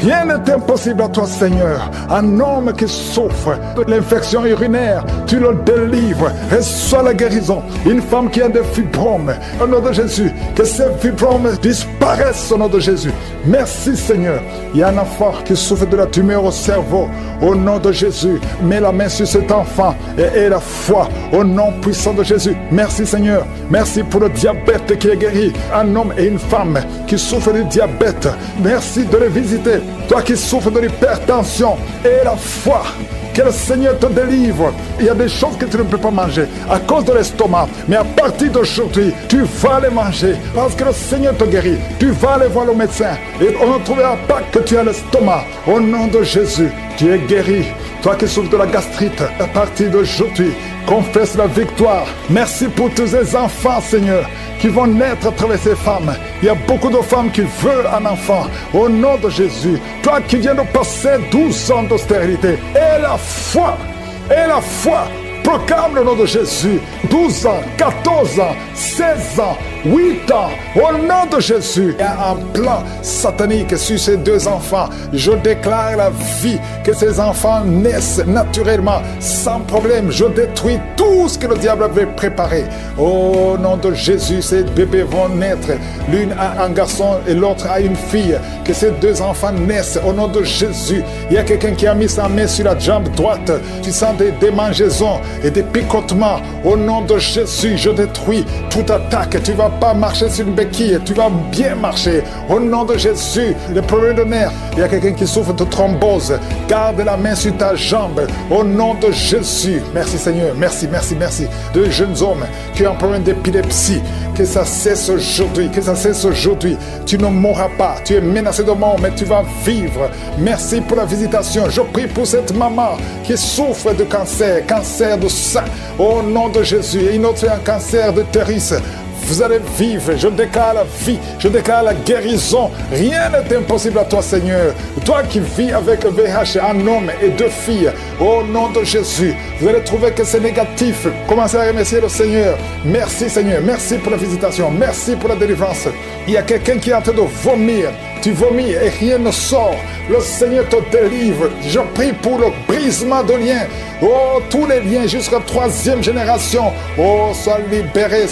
A: Rien n'est impossible à toi, Seigneur. Un homme qui souffre de l'infection urinaire, tu le délivres. Reçois la guérison. Une femme qui a des fibromes, au nom de Jésus, que ces fibromes disparaissent au nom de Jésus. Merci, Seigneur. Il y a un enfant qui souffre de la tumeur au cerveau. Au nom de Jésus, mets la main sur cet enfant et aie la foi au nom puissant de Jésus. Merci, Seigneur. Merci pour le diabète qui est guéri. Un homme et une femme qui souffrent du diabète. Merci de les visiter. Toi qui souffres de l'hypertension, aie la foi. Que le Seigneur te délivre. Il y a des choses que tu ne peux pas manger à cause de l'estomac. Mais à partir d'aujourd'hui, tu vas les manger parce que le Seigneur te guérit. Tu vas aller voir le médecin et on ne trouvera pas que tu as l'estomac. Au nom de Jésus, tu es guéri. Toi qui souffres de la gastrite, à partir d'aujourd'hui, confesse la victoire. Merci pour tous ces enfants, Seigneur, qui vont naître à travers ces femmes. Il y a beaucoup de femmes qui veulent un enfant. Au nom de Jésus, toi qui viens de passer 12 ans d'austérité, aie la foi, proclame le nom de Jésus. 12 ans, 14 ans, 16 ans, 8 ans, au nom de Jésus. Il y a un plan satanique sur ces deux enfants. Je déclare la vie, que ces enfants naissent naturellement, sans problème. Je détruis tout ce que le diable avait préparé. Au nom de Jésus, ces bébés vont naître. L'une a un garçon et l'autre a une fille. Que ces deux enfants naissent au nom de Jésus. Il y a quelqu'un qui a mis sa main sur la jambe droite. Tu sens des démangeaisons. et des picotements. Au nom de Jésus, je détruis toute attaque. Tu ne vas pas marcher sur une béquille, tu vas bien marcher. Au nom de Jésus, les problèmes de nerfs, il y a quelqu'un qui souffre de thrombose. Garde la main sur ta jambe. Au nom de Jésus, merci Seigneur, merci. De jeunes hommes qui ont un problème d'épilepsie, que ça cesse aujourd'hui, Tu ne mourras pas, tu es menacé de mort, mais tu vas vivre. Merci pour la visitation. Je prie pour cette maman qui souffre de cancer de sein. Au nom de Jésus, et une autre un cancer de l'utérus. Vous allez vivre, je déclare la vie, je déclare la guérison. Rien n'est impossible à toi, Seigneur. Toi qui vis avec le VIH, un homme et 2 filles, au nom de Jésus, vous allez trouver que c'est négatif. Commencez à remercier le Seigneur. Merci, Seigneur. Merci pour la visitation. Merci pour la délivrance. Il y a quelqu'un qui est en train de vomir. Tu vomis et rien ne sort. Le Seigneur te délivre. Je prie pour le brisement de liens. Oh, tous les liens jusqu'à 3e génération. Oh, sois libéré.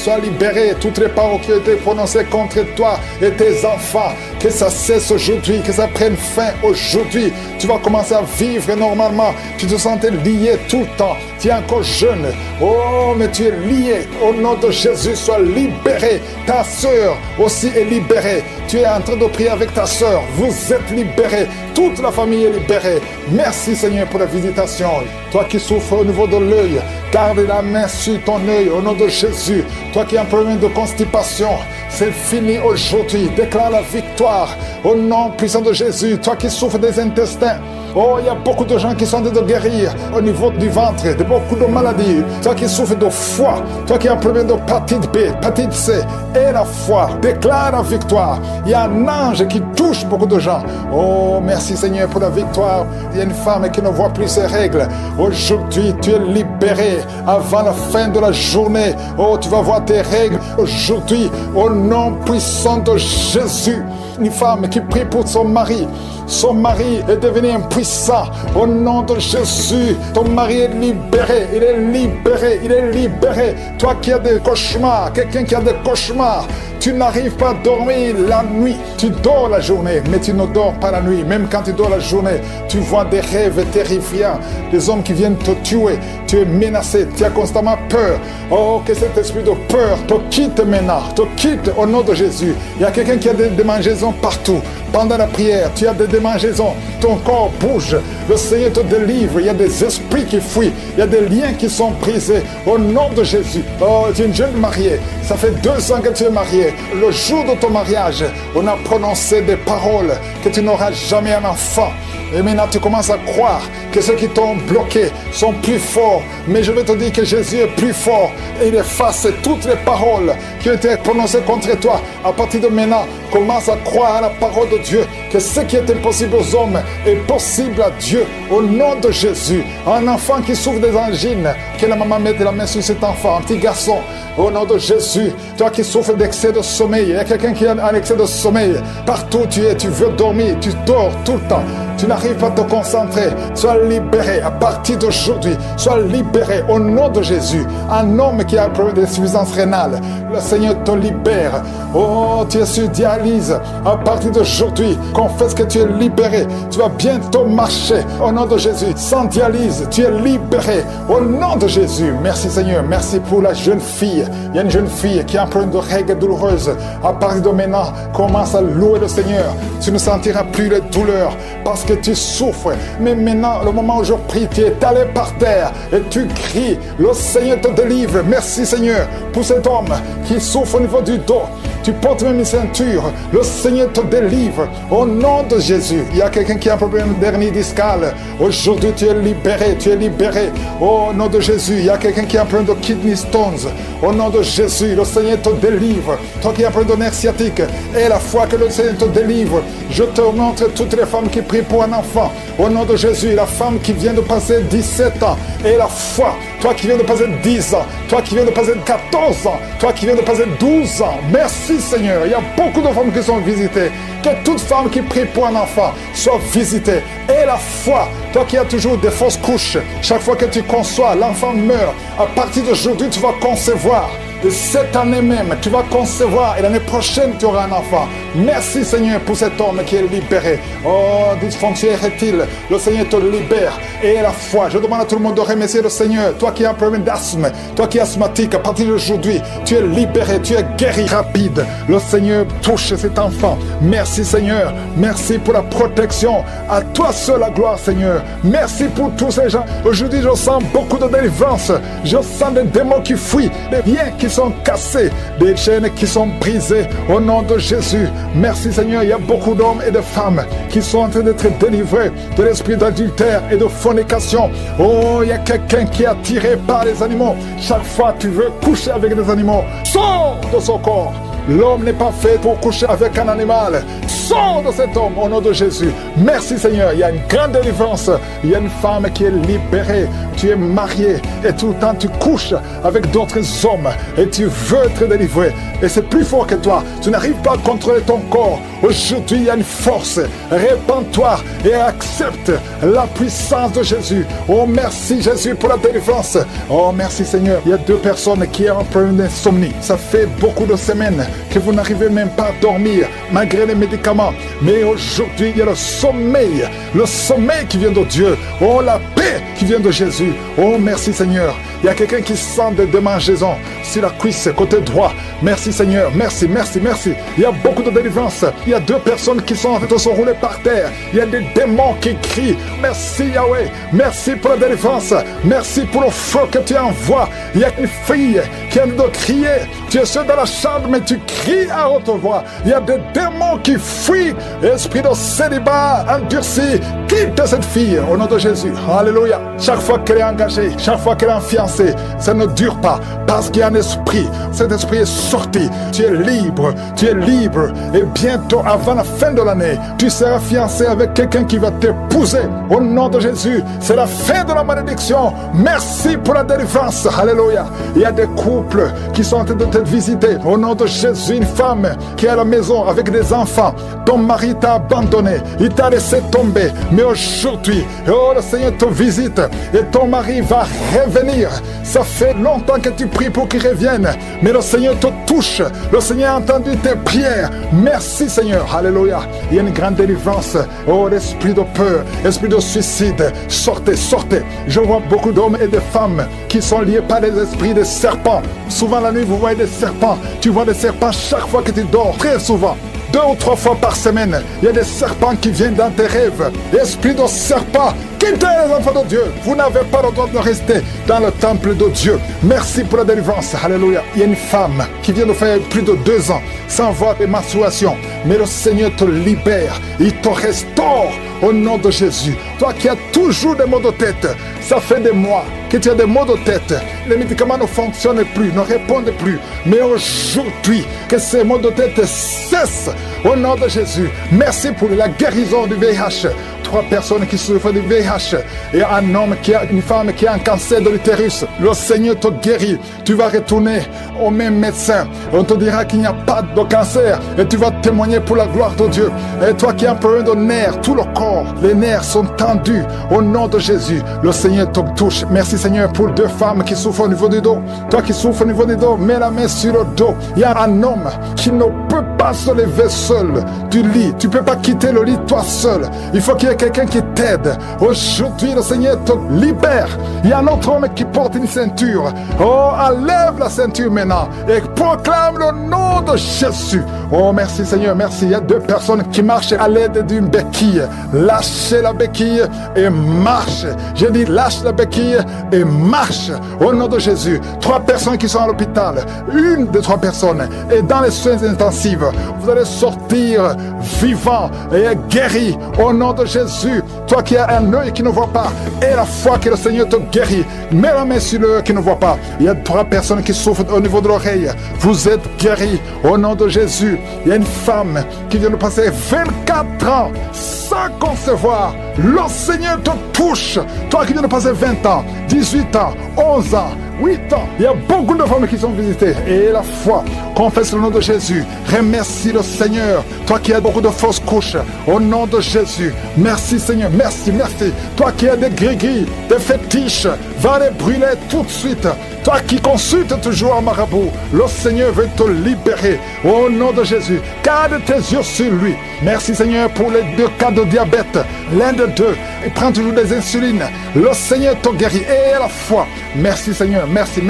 A: Toutes les paroles qui ont été prononcées contre toi et tes enfants, que ça cesse aujourd'hui, que ça prenne fin aujourd'hui. Tu vas commencer à vivre normalement. Tu te sentais lié tout le temps. Tu es encore jeune. Oh, mais tu es lié. Au nom de Jésus, sois libéré. Ta sœur aussi est libérée. Tu es en train de prier avec ta sœur. Vous êtes libérés. Toute la famille est libérée. Merci Seigneur pour la visitation. Toi qui souffres au niveau de l'œil, garde la main sur ton œil au nom de Jésus. Toi qui as un problème de constipation, c'est fini aujourd'hui. Déclare la victoire au nom puissant de Jésus. Toi qui souffres des intestins, oh, il y a beaucoup de gens qui sont en train de guérir au niveau du ventre, de beaucoup de maladies. Toi qui souffres de foie, toi qui as un problème de hépatite B, hépatite C et la foi, déclare la victoire. Il y a un ange qui touche beaucoup de gens. Oh, merci Seigneur pour la victoire. Il y a une femme qui ne voit plus ses règles. Aujourd'hui, tu es libéré avant la fin de la journée. Oh, tu vas voir tes règles aujourd'hui au nom puissant de Jésus. Une femme qui prie pour son mari. Son mari est devenu impuissant. Au nom de Jésus, ton mari est libéré. Il est libéré. Toi qui as des cauchemars, quelqu'un qui a des cauchemars, tu n'arrives pas à dormir la nuit. Tu dors la journée, mais tu ne dors pas la nuit. Même quand tu dors la journée, tu vois des rêves terrifiants. Des hommes qui viennent te tuer. Tu es menacé. Tu as constamment peur. Oh, que cet esprit de peur te quitte maintenant. Te quitte au nom de Jésus. Il y a quelqu'un qui a des démangeaisons partout. Pendant la prière, tu as des démangeaisons. Ton corps bouge. Le Seigneur te délivre. Il y a des esprits qui fuient. Il y a des liens qui sont brisés. Au nom de Jésus. Oh, tu es une jeune mariée. Ça fait 2 ans que tu es mariée. Le jour de ton mariage, on a prononcé des paroles que tu n'auras jamais un enfant. Et maintenant, tu commences à croire que ceux qui t'ont bloqué sont plus forts. Mais je vais te dire que Jésus est plus fort. Et il efface toutes les paroles qui ont été prononcées contre toi. À partir de maintenant, commence à croire à la parole de Dieu. Que ce qui est impossible aux hommes est possible à Dieu. Au nom de Jésus. Un enfant qui souffre des angines, que la maman mette la main sur cet enfant, un petit garçon. Au nom de Jésus. Toi qui souffres d'excès de sommeil. Il y a quelqu'un qui a un excès de sommeil. Partout où tu es, tu veux dormir. Tu dors tout le temps. Tu n'arrives pas à te concentrer. Sois libéré à partir d'aujourd'hui. Sois libéré au nom de Jésus. Un homme qui a un problème d'insuffisance rénale, le Seigneur te libère. Oh, tu es sur dialyse. À partir d'aujourd'hui, confesse que tu es libéré. Tu vas bientôt marcher au nom de Jésus. Sans dialyse, tu es libéré au nom de Jésus. Merci Seigneur. Merci pour la jeune fille. Il y a une jeune fille qui a un problème de règles douloureuses. À partir de maintenant, commence à louer le Seigneur. Tu ne sentiras plus les douleurs parce que tu souffres. Mais maintenant, le moment où je prie, tu es allé par terre et tu cries. Le Seigneur te délivre. Merci Seigneur pour cet homme qui souffre au niveau du dos. Tu portes même une ceinture. Le Seigneur te délivre au nom de Jésus. Il y a quelqu'un qui a un problème d'hernie discale. Aujourd'hui, tu es libéré. Tu es libéré au nom de Jésus. Il y a quelqu'un qui a un problème de kidney stones. Au nom de Jésus, le Seigneur te délivre. Toi qui as un problème de nerf sciatique, et la foi que le Seigneur te délivre. Je te montre toutes les femmes qui prient pour un enfant. Au nom de Jésus, la femme qui vient de passer 17 ans, et la foi. Toi qui viens de passer 10 ans, toi qui viens de passer 14 ans, toi qui viens de passer 12 ans. Merci Seigneur. Il y a beaucoup de femmes qui sont visitées. Que toute femme qui prie pour un enfant soit visitée. Et la foi, toi qui as toujours des fausses couches, chaque fois que tu conçois, l'enfant meurt. À partir d'aujourd'hui, tu vas concevoir. Et cette année même, tu vas concevoir et l'année prochaine, tu auras un enfant. Merci Seigneur pour cet homme qui est libéré. Oh, dysfonction érectile, le Seigneur te libère. Et la foi, je demande à tout le monde de remercier le Seigneur. Toi qui as un problème d'asthme, toi qui es asthmatique, à partir d'aujourd'hui, tu es libéré, tu es guéri rapide. Le Seigneur touche cet enfant. Merci Seigneur, merci pour la protection. À toi seul la gloire Seigneur. Merci pour tous ces gens. Aujourd'hui, je sens beaucoup de délivrance. Je sens des démons qui fuient, des liens qui sont cassés, des chaînes qui sont brisées au nom de Jésus. Merci Seigneur, il y a beaucoup d'hommes et de femmes qui sont en train d'être délivrés de l'esprit d'adultère et de fornication. Oh, il y a quelqu'un qui est attiré par les animaux. Chaque fois tu veux coucher avec des animaux, sors de son corps. L'homme n'est pas fait pour coucher avec un animal. Sors de cet homme au nom de Jésus. Merci Seigneur, il y a une grande délivrance. Il y a une femme qui est libérée. Tu es marié et tout le temps tu couches avec d'autres hommes et tu veux être délivré. Et c'est plus fort que toi. Tu n'arrives pas à contrôler ton corps. Aujourd'hui, il y a une force. Répands-toi et accepte la puissance de Jésus. Oh, merci Jésus pour la délivrance. Oh, merci Seigneur. Il y a 2 personnes qui ont un problème d'insomnie. Ça fait beaucoup de semaines que vous n'arrivez même pas à dormir malgré les médicaments. Mais aujourd'hui, il y a le sommeil qui vient de Dieu. Oh, la paix qui vient de Jésus. Oh, merci Seigneur. Il y a quelqu'un qui sent des démangeaisons sur la cuisse, côté droit. Merci Seigneur, merci. Il y a beaucoup de délivrance. Il y a 2 personnes qui sont en train de se rouler par terre. Il y a des démons qui crient. Merci Yahweh, merci pour la délivrance. Merci pour le feu que tu envoies. Il y a une fille qui a de crier. Tu es seul dans la chambre, mais tu cries à haute voix. Il y a des démons qui fuient. Esprit de célibat endurci, quitte cette fille au nom de Jésus. Alléluia. Chaque fois qu'elle est engagée, chaque fois qu'elle est en fiancée, ça ne dure pas parce qu'il y a un esprit. Cet esprit est sorti. Tu es libre. Et bientôt, avant la fin de l'année, tu seras fiancé avec quelqu'un qui va t'épouser. Au nom de Jésus, c'est la fin de la malédiction. Merci pour la délivrance. Alléluia. Il y a des couples qui sont en train de te visiter. Au nom de Jésus, une femme qui est à la maison avec des enfants. Ton mari t'a abandonné. Il t'a laissé tomber. Mais aujourd'hui, oh, le Seigneur te visite et ton mari va revenir. Ça fait longtemps que tu pries pour qu'il revienne. Mais le Seigneur te touche. Le Seigneur a entendu tes prières. Merci Seigneur. Alléluia. Il y a une grande délivrance. Oh, l'esprit de peur, esprit de suicide. Sortez. Je vois beaucoup d'hommes et de femmes qui sont liés par les esprits de serpents. Souvent la nuit, vous voyez des serpents. Tu vois des serpents chaque fois que tu dors. Très souvent. 2 ou 3 fois par semaine, il y a des serpents qui viennent dans tes rêves. Esprit de serpent, quittez les enfants de Dieu. Vous n'avez pas le droit de rester dans le temple de Dieu. Merci pour la délivrance. Alléluia. Il y a une femme qui vient de faire plus de 2 ans sans voir des menstruations. Mais le Seigneur te libère. Il te restaure au nom de Jésus. Toi qui as toujours des maux de tête, ça fait des mois que tu as des maux de tête. Les médicaments ne fonctionnent plus, ne répondent plus. Mais aujourd'hui, que ces maux de tête cessent au nom de Jésus. Merci pour la guérison du VIH. 3 personnes qui souffrent du VIH et un homme une femme qui a un cancer de l'utérus. Le Seigneur te guérit. Tu vas retourner au même médecin. On te dira qu'il n'y a pas de cancer et tu vas témoigner pour la gloire de Dieu. Et toi qui as un problème de nerfs, tout le corps, les nerfs sont tendus au nom de Jésus. Le Seigneur te touche. Merci Seigneur pour 2 femmes qui souffrent au niveau du dos. Toi qui souffres au niveau du dos, mets la main sur le dos. Il y a un homme qui ne peut pas se lever seul du lit. Tu ne peux pas quitter le lit toi seul. Il faut qu'il y ait quelqu'un qui t'aide. Aujourd'hui, le Seigneur te libère. Il y a un autre homme qui porte une ceinture. Oh, enlève la ceinture maintenant et proclame le nom de Jésus. Oh, merci Seigneur, merci. Il y a 2 personnes qui marchent à l'aide d'une béquille. Lâchez la béquille et marche. J'ai dit lâche la béquille et marche au nom de Jésus. 3 personnes qui sont à l'hôpital. Une des 3 personnes est dans les soins intensifs. Vous allez sortir vivant et guéri au nom de Jésus. Toi qui as un œil qui ne voit pas et la foi que le Seigneur te guérit, mets la main sur l'œil qui ne voit pas. Il y a 3 personnes qui souffrent au niveau de l'oreille. Vous êtes guéris au nom de Jésus. Il y a une femme qui vient de passer 24 ans sans concevoir. Le Seigneur te touche. Toi qui viens de passer 20 ans, 18 ans, 11 ans, 8 ans. Il y a beaucoup de femmes qui sont visitées. Et la foi, confesse le nom de Jésus. Remercie le Seigneur. Toi qui as beaucoup de fausses couches, au nom de Jésus. Merci Seigneur, merci. Toi qui as des gris-gris, des fétiches, va les brûler tout de suite. Toi qui consultes toujours un marabout, le Seigneur veut te libérer. Au nom de Jésus, garde tes yeux sur lui. Merci Seigneur pour les 2 cas de diabète. L'un de deux, il prend toujours des insulines. Le Seigneur te guérit. Et la foi. Merci Seigneur, merci.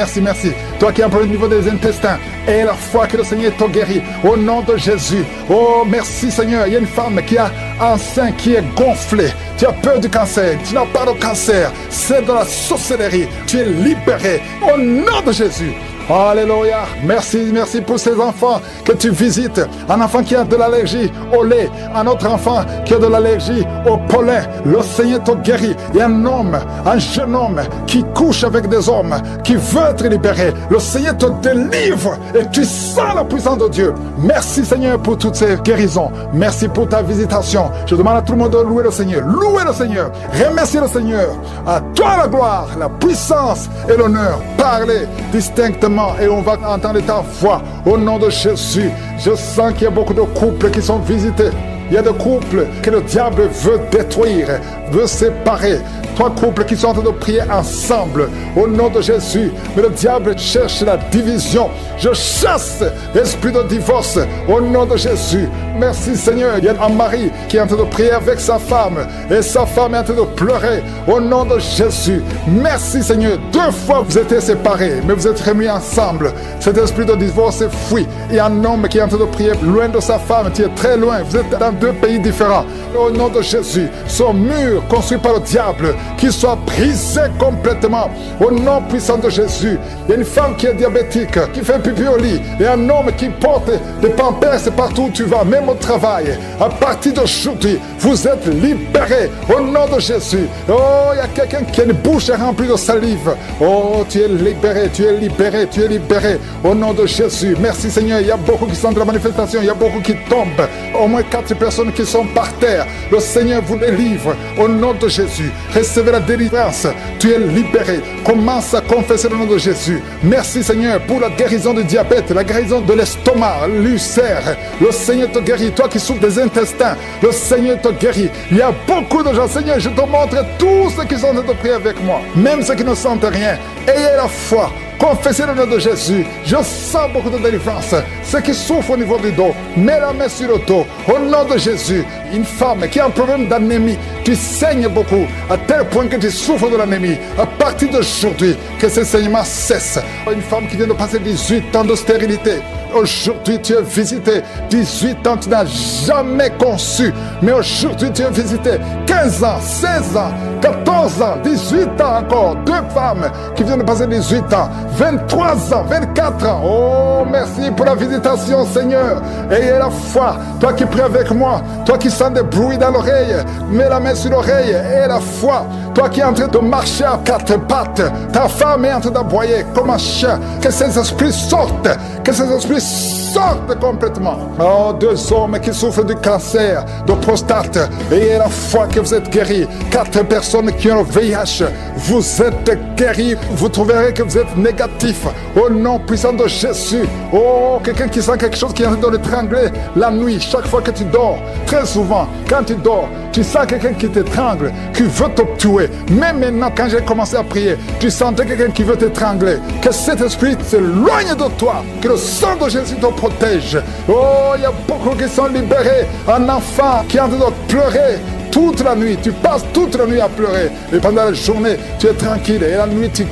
A: Toi qui as un problème au niveau des intestins, et la foi que le Seigneur te guérit. Au nom de Jésus. Oh, merci Seigneur. Il y a une femme qui a un sein qui est gonflé. Tu as peur du cancer. Tu n'as pas de cancer. C'est de la sorcellerie. Tu es libéré. Au nom de Jésus. Alléluia. Merci pour ces enfants que tu visites. Un enfant qui a de l'allergie au lait. Un autre enfant qui a de l'allergie au pollen. Le Seigneur te guérit. Il y a un homme, un jeune homme qui couche avec des hommes, qui veut être libéré. Le Seigneur te délivre et tu sens la puissance de Dieu. Merci Seigneur pour toutes ces guérisons. Merci pour ta visitation. Je demande à tout le monde de louer le Seigneur. Louer le Seigneur. Remercier le Seigneur. À toi la gloire, la puissance et l'honneur. Parlez distinctement et on va entendre ta voix au nom de Jésus. Je sens qu'il y a beaucoup de couples qui sont visités. Il y a des couples que le diable veut détruire, veut séparer. 3 couples qui sont en train de prier ensemble au nom de Jésus. Mais le diable cherche la division. Je chasse l'esprit de divorce au nom de Jésus. Merci Seigneur. Il y a un mari qui est en train de prier avec sa femme et sa femme est en train de pleurer au nom de Jésus. Merci Seigneur. 2 fois vous étiez séparés, mais vous êtes remis ensemble. Cet esprit de divorce est fui. Il y a un homme qui est en train de prier loin de sa femme. Tu es très loin. Vous êtes dans 2 pays différents. Au nom de Jésus, son mur construit par le diable, qu'il soit brisé complètement. Au nom puissant de Jésus. Il y a une femme qui est diabétique, qui fait pipi au lit. Et un homme qui porte des pampers partout où tu vas, même au travail. À partir d'aujourd'hui, vous êtes libérés. Au nom de Jésus. Oh, il y a quelqu'un qui a une bouche remplie de salive. Oh, tu es libéré, tu es libéré, tu es libéré. Au nom de Jésus. Merci Seigneur. Il y a beaucoup qui sont dans la manifestation. Il y a beaucoup qui tombent. Au moins 4 personnes qui sont par terre. Le Seigneur vous délivre. Au nom de Jésus. Recevez la délivrance. Tu es libéré. Commence à confesser le nom de Jésus. Merci Seigneur pour la guérison du diabète, la guérison de l'estomac, l'ulcère. Le Seigneur te guérit. Toi qui souffres des intestins, le Seigneur te guérit. Il y a beaucoup de gens. Seigneur, je te montre tous ceux qui sont en train de prier avec moi. Même ceux qui ne sentent rien. Ayez la foi. Confessez le nom de Jésus. Je sens beaucoup de délivrance. Ceux qui souffrent au niveau du dos, mets la main sur le dos. Au nom de Jésus. Une femme qui a un problème d'anémie, tu saignes beaucoup, à tel point que tu souffres de l'anémie. À partir d'aujourd'hui, que ce saignement cesse. Une femme qui vient de passer 18 ans de stérilité. Aujourd'hui, tu es visité. 18 ans, tu n'as jamais conçu. Mais aujourd'hui, tu es visité. 15 ans, 16 ans, 14 ans, 18 ans encore. 2 femmes qui viennent de passer 18 ans. 23 ans, 24 ans. Oh, merci pour la visitation, Seigneur. Ayez la foi. Toi qui pries avec moi, toi qui sens des bruits dans l'oreille, mets la main sur l'oreille. Ayez la foi. Toi qui es en train de marcher à 4 pattes, ta femme est en train d'aboyer comme un chien. Que ces esprits sortent. Que ces esprits sortent complètement. Oh, 2 hommes qui souffrent du cancer, de prostate. Ayez la foi que vous êtes guéris. 4 personnes qui ont le VIH. Vous êtes guéris. Vous trouverez que vous êtes négatif. Au nom puissant de Jésus. Oh, quelqu'un qui sent quelque chose qui est en train de l'étrangler la nuit, chaque fois que tu dors. Très souvent, quand tu dors, tu sens quelqu'un qui t'étrangle, qui veut te tuer. Mais maintenant, quand j'ai commencé à prier, tu sentais quelqu'un qui veut t'étrangler. Que cet esprit s'éloigne de toi. Que le sang de Jésus te protège. Oh, il y a beaucoup qui sont libérés. Un enfant qui est en train de pleurer toute la nuit, tu passes toute la nuit à pleurer. Et pendant la journée, tu es tranquille. Et la nuit, tu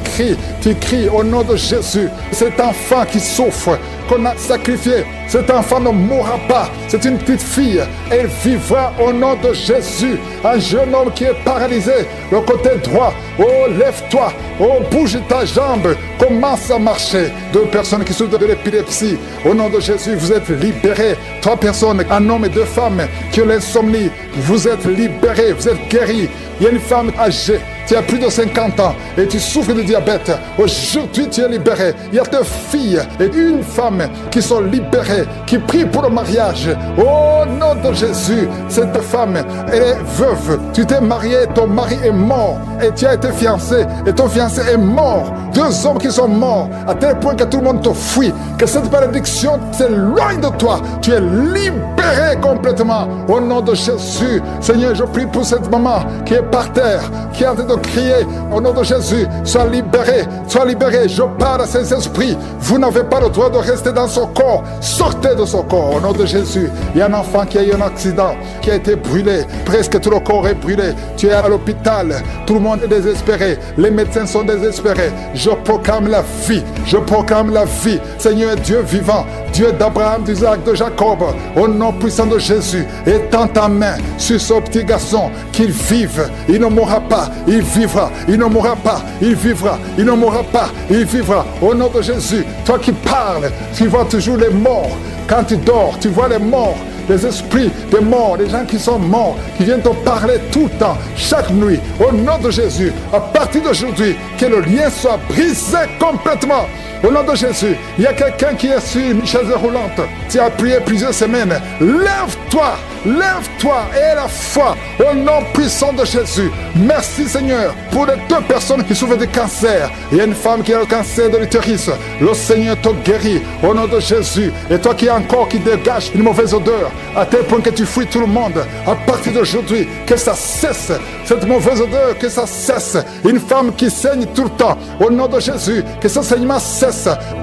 A: cries au nom de Jésus. Cet enfant qui souffre, qu'on a sacrifié, cet enfant ne mourra pas. C'est une petite fille. Elle vivra au nom de Jésus. Un jeune homme qui est paralysé, le côté droit. Oh, lève-toi. Oh, bouge ta jambe. Commence à marcher. 2 personnes qui souffrent de l'épilepsie. Au nom de Jésus, vous êtes libérés. 3 personnes, un homme et 2 femmes qui ont l'insomnie. Vous êtes libérés. Vous êtes guéris. Il y a une femme âgée. tu as plus de 50 ans et tu souffres de diabète. Aujourd'hui, tu es libéré. Il y a 2 filles et une femme qui sont libérées, qui prient pour le mariage. Au nom de Jésus, cette femme, elle est veuve. Tu t'es marié, ton mari est mort et tu as été fiancé et ton fiancé est mort. 2 hommes qui sont morts à tel point que tout le monde te fuit, que cette malédiction s'éloigne de toi. Tu es libéré complètement au nom de Jésus. Seigneur, je prie pour cette maman qui est par terre, qui est en train de crier au nom de Jésus. Sois libéré, sois libéré. Je parle à ces esprits. Vous n'avez pas le droit de rester dans son corps. Sortez de son corps au nom de Jésus. Il y a un enfant qui a eu un accident, qui a été brûlé. Presque tout le corps est brûlé. Tu es à l'hôpital. Tout le monde est désespéré. Les médecins sont désespérés. Je proclame la vie. Je proclame la vie. Seigneur Dieu vivant, Dieu d'Abraham, d'Isaac, de Jacob, au nom puissant de Jésus, étends ta main sur ce petit garçon, qu'il vive. Il ne mourra pas, il vivra. Il ne mourra pas, il vivra. Il ne mourra pas, il vivra. Au nom de Jésus, toi qui parles, tu vois toujours les morts. Quand tu dors, tu vois les morts. Les esprits des morts, les gens qui sont morts, qui viennent te parler tout le temps, chaque nuit, au nom de Jésus, à partir d'aujourd'hui, que le lien soit brisé complètement. Au nom de Jésus, il y a quelqu'un qui est sur une chaise roulante. Tu as prié plusieurs semaines. Lève-toi, lève-toi et aie la foi au nom puissant de Jésus. Merci Seigneur pour les 2 personnes qui souffrent de cancer. Il y a une femme qui a le cancer de l'utérus. Le Seigneur te guérit au nom de Jésus. Et toi qui as encore qui dégage une mauvaise odeur, à tel point que tu fuis tout le monde, à partir d'aujourd'hui, que ça cesse. Cette mauvaise odeur, que ça cesse. Une femme qui saigne tout le temps, au nom de Jésus, que ce saignement cesse.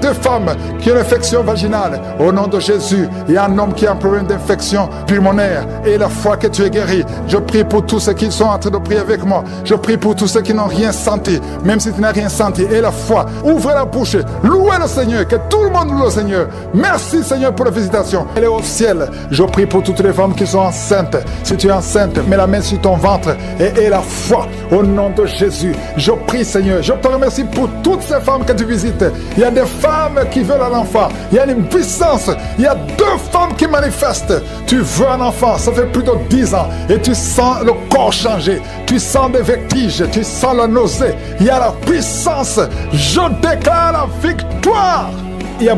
A: 2 femmes qui ont une infection vaginale, au nom de Jésus. Il y a un homme qui a un problème d'infection pulmonaire et la foi que tu es guéri. Je prie pour tous ceux qui sont en train de prier avec moi. Je prie pour tous ceux qui n'ont rien senti, même si tu n'as rien senti. Et la foi, ouvrez la bouche, louez le Seigneur, que tout le monde loue le Seigneur. Merci Seigneur pour la visitation. Elle est au ciel. Je prie pour toutes les femmes qui sont enceintes. Si tu es enceinte, mets la main sur ton ventre et aie la foi au nom de Jésus. Je prie Seigneur, je te remercie pour toutes ces femmes que tu visites. Il y a des femmes qui veulent un enfant. Il y a une puissance. Il y a 2 femmes qui manifestent. Tu veux un enfant, ça fait plus de 10 ans. Et tu sens le corps changer. Tu sens des vertiges. Tu sens la nausée. Il y a la puissance. Je déclare la victoire. Il y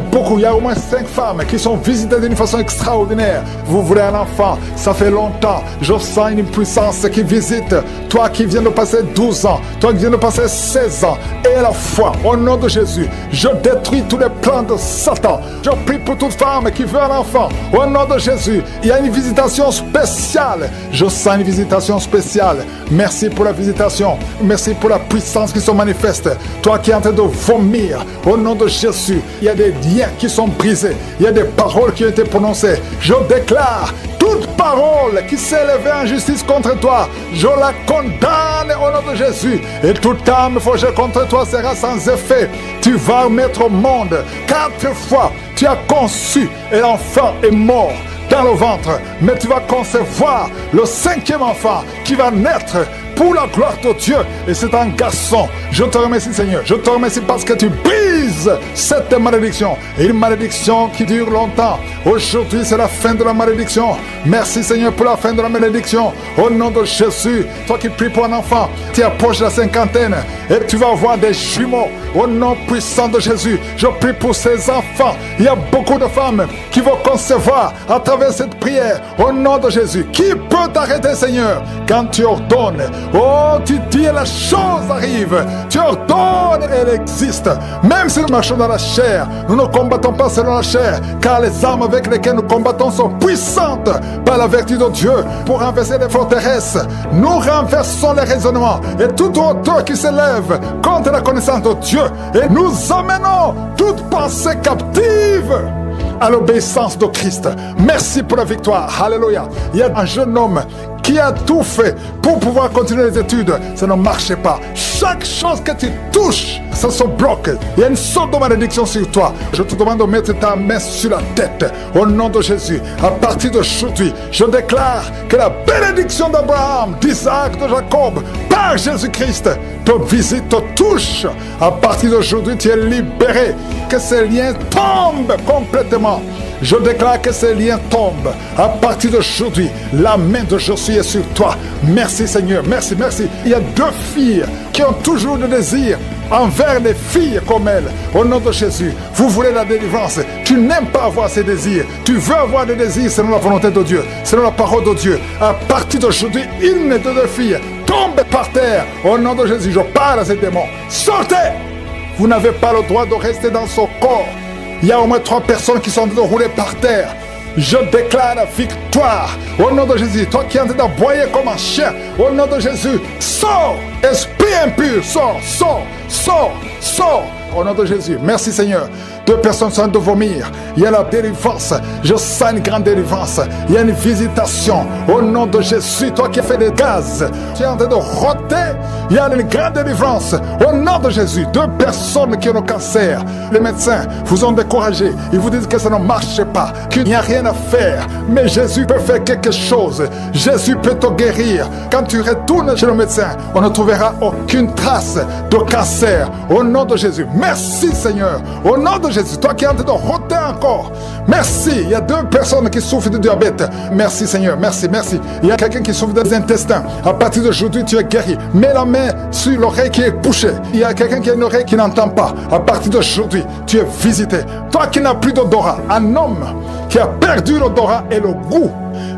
A: a au moins 5 femmes qui sont visitées d'une façon extraordinaire. Vous voulez un enfant, ça fait longtemps. Je sens une puissance qui visite. Toi qui viens de passer 12 ans, toi qui viens de passer 16 ans, et la foi, au nom de Jésus, je détruis tous les plans de Satan. Je prie pour toute femme qui veut un enfant, au nom de Jésus. Il y a une visitation spéciale. Je sens une visitation spéciale. Merci pour la visitation. Merci pour la puissance qui se manifeste. Toi qui es en train de vomir, au nom de Jésus, il y a des liens qui sont brisés. Il y a des paroles qui ont été prononcées. Je déclare toute parole qui s'est élevée en justice contre toi, je la condamne au nom de Jésus. Et toute âme forgée contre toi sera sans effet. Tu vas mettre au monde 4 fois. Tu as conçu et l'enfant est mort dans le ventre. Mais tu vas concevoir le 5e enfant qui va naître pour la gloire de Dieu. Et c'est un garçon. Je te remercie Seigneur. Je te remercie parce que tu brises cette malédiction. Une malédiction qui dure longtemps. Aujourd'hui c'est la fin de la malédiction. Merci Seigneur pour la fin de la malédiction. Au nom de Jésus, toi qui pries pour un enfant, tu approches la 50aine et tu vas avoir des jumeaux. Au nom puissant de Jésus, je prie pour ces enfants. Il y a beaucoup de femmes qui vont concevoir à travers cette prière. Au nom de Jésus, qui peut t'arrêter Seigneur quand tu ordonnes? Oh, tu dis et la chose arrive. Tu ordonnes et elle existe. Même si nous marchons dans la chair, nous ne combattons pas selon la chair, car les armes avec lesquelles nous combattons sont puissantes par la vertu de Dieu pour renverser les forteresses. Nous renversons les raisonnements et toute hauteur qui s'élève contre la connaissance de Dieu, et nous amenons toute pensée captive à l'obéissance de Christ. Merci pour la victoire. Alléluia. Il y a un jeune homme qui a tout fait pour pouvoir continuer les études. Ça ne marchait pas. Chaque chose que tu touches, ça se bloque. Il y a une sorte de malédiction sur toi. Je te demande de mettre ta main sur la tête. Au nom de Jésus, à partir d'aujourd'hui, je déclare que la bénédiction d'Abraham, d'Isaac, de Jacob, par Jésus-Christ, te visite, te touche. À partir d'aujourd'hui, tu es libéré. Que ces liens tombent complètement. Je déclare que ces liens tombent. À partir d'aujourd'hui, la main de Jésus est sur toi. Merci Seigneur, merci, merci. Il y a 2 filles qui ont toujours le désir envers les filles comme elles. Au nom de Jésus, vous voulez la délivrance. Tu n'aimes pas avoir ces désirs. Tu veux avoir des désirs selon la volonté de Dieu, selon la parole de Dieu. À partir d'aujourd'hui, une des 2 filles tombe par terre. Au nom de Jésus, je parle à ces démons. Sortez! Vous n'avez pas le droit de rester dans son corps. Il y a au moins 3 personnes qui sont en train de rouler par terre. Je déclare la victoire. Au nom de Jésus, toi qui es en train d'aboyer comme un chien, au nom de Jésus, sors! Esprit impur, sors, sors, sors, sors! Au nom de Jésus, merci Seigneur. 2 personnes sont en train de vomir. Il y a la délivrance. Je sens une grande délivrance. Il y a une visitation. Au nom de Jésus, toi qui as fait des gaz, tu es en train de roter. Il y a une grande délivrance. Au nom de Jésus, 2 personnes qui ont le cancer. Les médecins vous ont découragé. Ils vous disent que ça ne marche pas, qu'il n'y a rien à faire. Mais Jésus peut faire quelque chose. Jésus peut te guérir. Quand tu retournes chez le médecin, on ne trouvera aucune trace de cancer. Au nom de Jésus, merci Seigneur. Au nom de Jésus, toi qui es en train de roter encore, merci. Il y a 2 personnes qui souffrent de diabète. Merci Seigneur, merci, merci. Il y a quelqu'un qui souffre des intestins. À partir d'aujourd'hui, tu es guéri. Mets la main sur l'oreille qui est bouchée. Il y a quelqu'un qui a une oreille qui n'entend pas. À partir d'aujourd'hui, tu es visité. Toi qui n'as plus d'odorat, un homme qui a perdu l'odorat et le goût.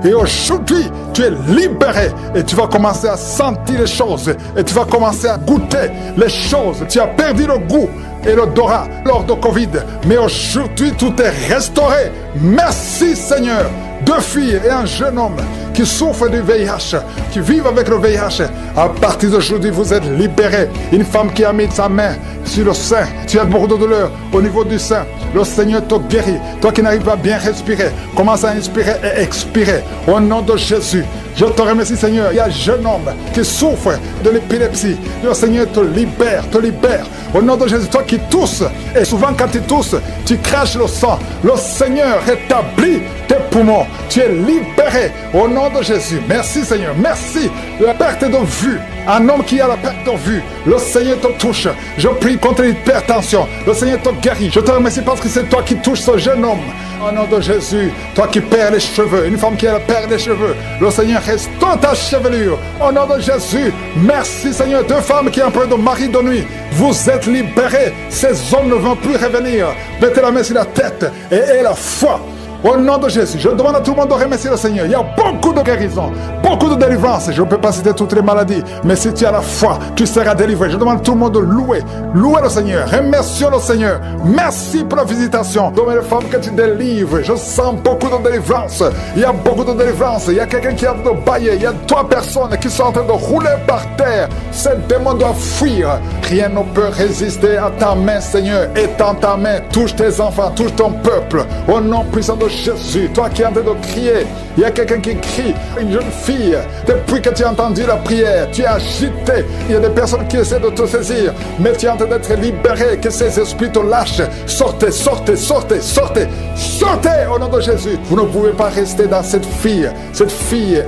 A: Et aujourd'hui, tu es libéré et tu vas commencer à sentir les choses et tu vas commencer à goûter les choses. Tu as perdu le goût et l'odorat lors de Covid, mais aujourd'hui, tout est restauré. Merci Seigneur. 2 filles et un jeune homme qui souffrent du VIH, qui vivent avec le VIH. À partir d'aujourd'hui, vous êtes libérés. Une femme qui a mis sa main sur le sein, tu as beaucoup de douleur au niveau du sein. Le Seigneur te guérit. Toi qui n'arrives pas à bien respirer, commence à inspirer et expirer. Au nom de Jésus, je te remercie Seigneur. Il y a un jeune homme qui souffre de l'épilepsie. Le Seigneur te libère, te libère. Au nom de Jésus, toi qui tousses, et souvent quand tu tousses, tu craches le sang. Le Seigneur rétablit tes poumons. Tu es libéré au nom de Jésus. Merci Seigneur, merci. La perte de vue, un homme qui a la perte de vue, le Seigneur te touche. Je prie contre l'hypertension, le Seigneur te guérit. Je te remercie parce que c'est toi qui touches ce jeune homme. Au nom de Jésus, toi qui perds les cheveux, une femme qui perd les cheveux, le Seigneur restaure ta chevelure. Au nom de Jésus, merci Seigneur. 2 femmes qui ont peur de mari de nuit, vous êtes libérés. Ces hommes ne vont plus revenir. Mettez la main sur la tête et aie la foi. Au nom de Jésus, je demande à tout le monde de remercier le Seigneur. Il y a beaucoup de guérisons, beaucoup de délivrance. Je ne peux pas citer toutes les maladies, mais si tu as la foi, tu seras délivré. Je demande à tout le monde de louer le Seigneur. Remercions le Seigneur. Merci pour la visitation. D'hommes et de femmes que tu délivres. Je sens beaucoup de délivrance. Il y a beaucoup de délivrance. Il y a quelqu'un qui est en train de bailler. Il y a 3 personnes qui sont en train de rouler par terre. Ce démon doit fuir. Rien ne peut résister à ta main, Seigneur. Étends ta main. Touche tes enfants, touche ton peuple. Au nom puissant de Jésus, toi qui es en train de crier, il y a quelqu'un qui crie, une jeune fille, depuis que tu as entendu la prière, tu es agité, il y a des personnes qui essaient de te saisir, mais tu es en train d'être libéré, que ces esprits te lâchent. Sortez, sortez, sortez, sortez, sortez au nom de Jésus. Vous ne pouvez pas rester dans cette fille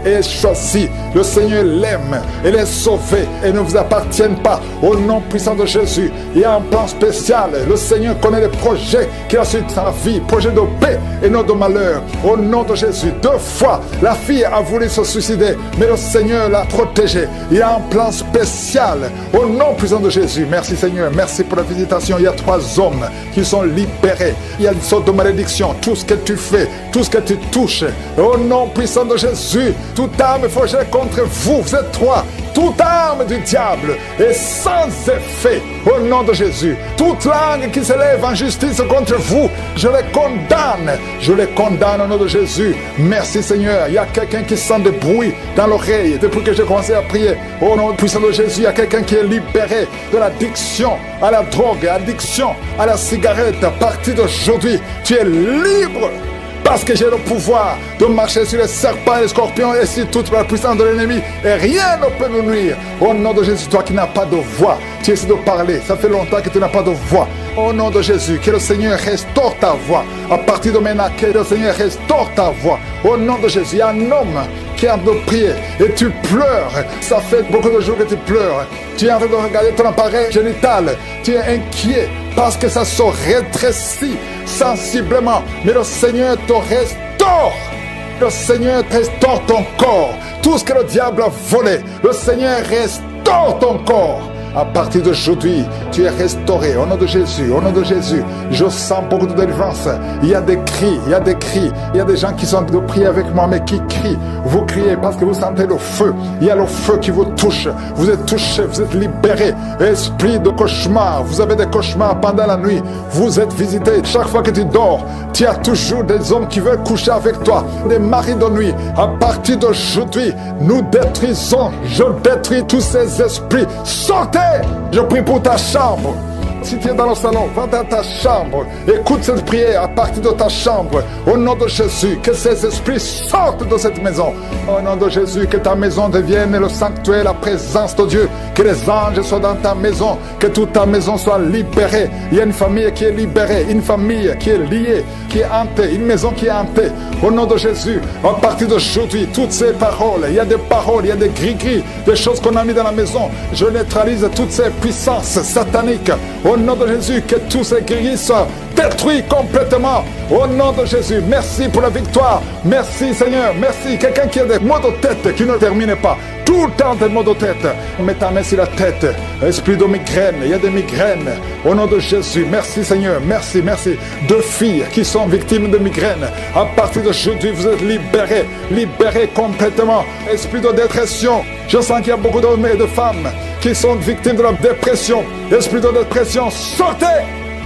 A: est choisie, le Seigneur l'aime, elle est sauvée, elle ne vous appartient pas. Au nom puissant de Jésus, il y a un plan spécial, le Seigneur connaît les projets qu'il a sur ta vie, projet de paix et non de malheur. Au nom de Jésus, 2 fois, la fille a voulu se suicider, mais le Seigneur l'a protégée. Il y a un plan spécial. Au nom puissant de Jésus, merci Seigneur, merci pour la visitation. Il y a 3 hommes qui sont libérés. Il y a une sorte de malédiction. Tout ce que tu fais, tout ce que tu touches, au nom puissant de Jésus, toute arme forgée contre vous, vous êtes 3. Toute arme du diable est sans effet au nom de Jésus. Toute langue qui se lève en justice contre vous, je les condamne. Je les condamne au nom de Jésus. Merci Seigneur. Il y a quelqu'un qui sent des bruits dans l'oreille depuis que j'ai commencé à prier. Au nom puissant de Jésus, il y a quelqu'un qui est libéré de l'addiction à la drogue, addiction à la cigarette. À partir d'aujourd'hui, tu es libre. Parce que j'ai le pouvoir de marcher sur les serpents et les scorpions et sur toute la puissance de l'ennemi. Et rien ne peut nous nuire. Au nom de Jésus, toi qui n'as pas de voix, tu essaies de parler. Ça fait longtemps que tu n'as pas de voix. Au nom de Jésus, que le Seigneur restaure ta voix. À partir de maintenant, que le Seigneur restaure ta voix. Au nom de Jésus, il y a un homme qui est en train de prier et tu pleures. Ça fait beaucoup de jours que tu pleures. Tu es en train de regarder ton appareil génital. Tu es inquiet. parce que ça se rétrécit sensiblement. Mais le Seigneur te restaure. Le Seigneur restaure ton corps. Tout ce que le diable a volé, le Seigneur restaure ton corps. À partir d'aujourd'hui, tu es restauré. Au nom de Jésus, au nom de Jésus, je sens beaucoup de délivrance. Il y a des cris, il y a des cris. Il y a des gens qui sont de prier avec moi, mais qui crient. Vous criez parce que vous sentez le feu. Il y a le feu qui vous touche. Vous êtes touché, vous êtes libéré. Esprit de cauchemar, vous avez des cauchemars pendant la nuit. Vous êtes visité. Chaque fois que tu dors, tu as toujours des hommes qui veulent coucher avec toi. Des maris de nuit. À partir d'aujourd'hui, nous détruisons. Je détruis tous ces esprits. Sortez! Je prie pour ta chambre. Si tu es dans le salon, va dans ta chambre. Écoute cette prière à partir de ta chambre. Au nom de Jésus, que ces esprits sortent de cette maison. Au nom de Jésus, que ta maison devienne le sanctuaire, la présence de Dieu. Que les anges soient dans ta maison. Que toute ta maison soit libérée. Il y a une famille qui est libérée. Une famille qui est liée, qui est hantée. Une maison qui est hantée. Au nom de Jésus, à partir d'aujourd'hui, toutes ces paroles, il y a des paroles, il y a des gris-gris, des choses qu'on a mis dans la maison. Je neutralise toutes ces puissances sataniques. Au nom de Jésus, que tous ces gris soient détruits complètement. Au nom de Jésus, merci pour la victoire. Merci Seigneur, merci. Quelqu'un qui a des maux de tête qui ne termine pas. Tout le temps des maux de tête. Mets ta main sur la tête. Esprit de migraine, il y a des migraines. Au nom de Jésus, merci Seigneur, merci, merci. Deux filles qui sont victimes de migraines. À partir d'aujourd'hui, vous êtes libérés, libérés complètement. Esprit de dépression, je sens qu'il y a beaucoup d'hommes et de femmes qui sont victimes de la dépression. Esprit de dépression, sortez!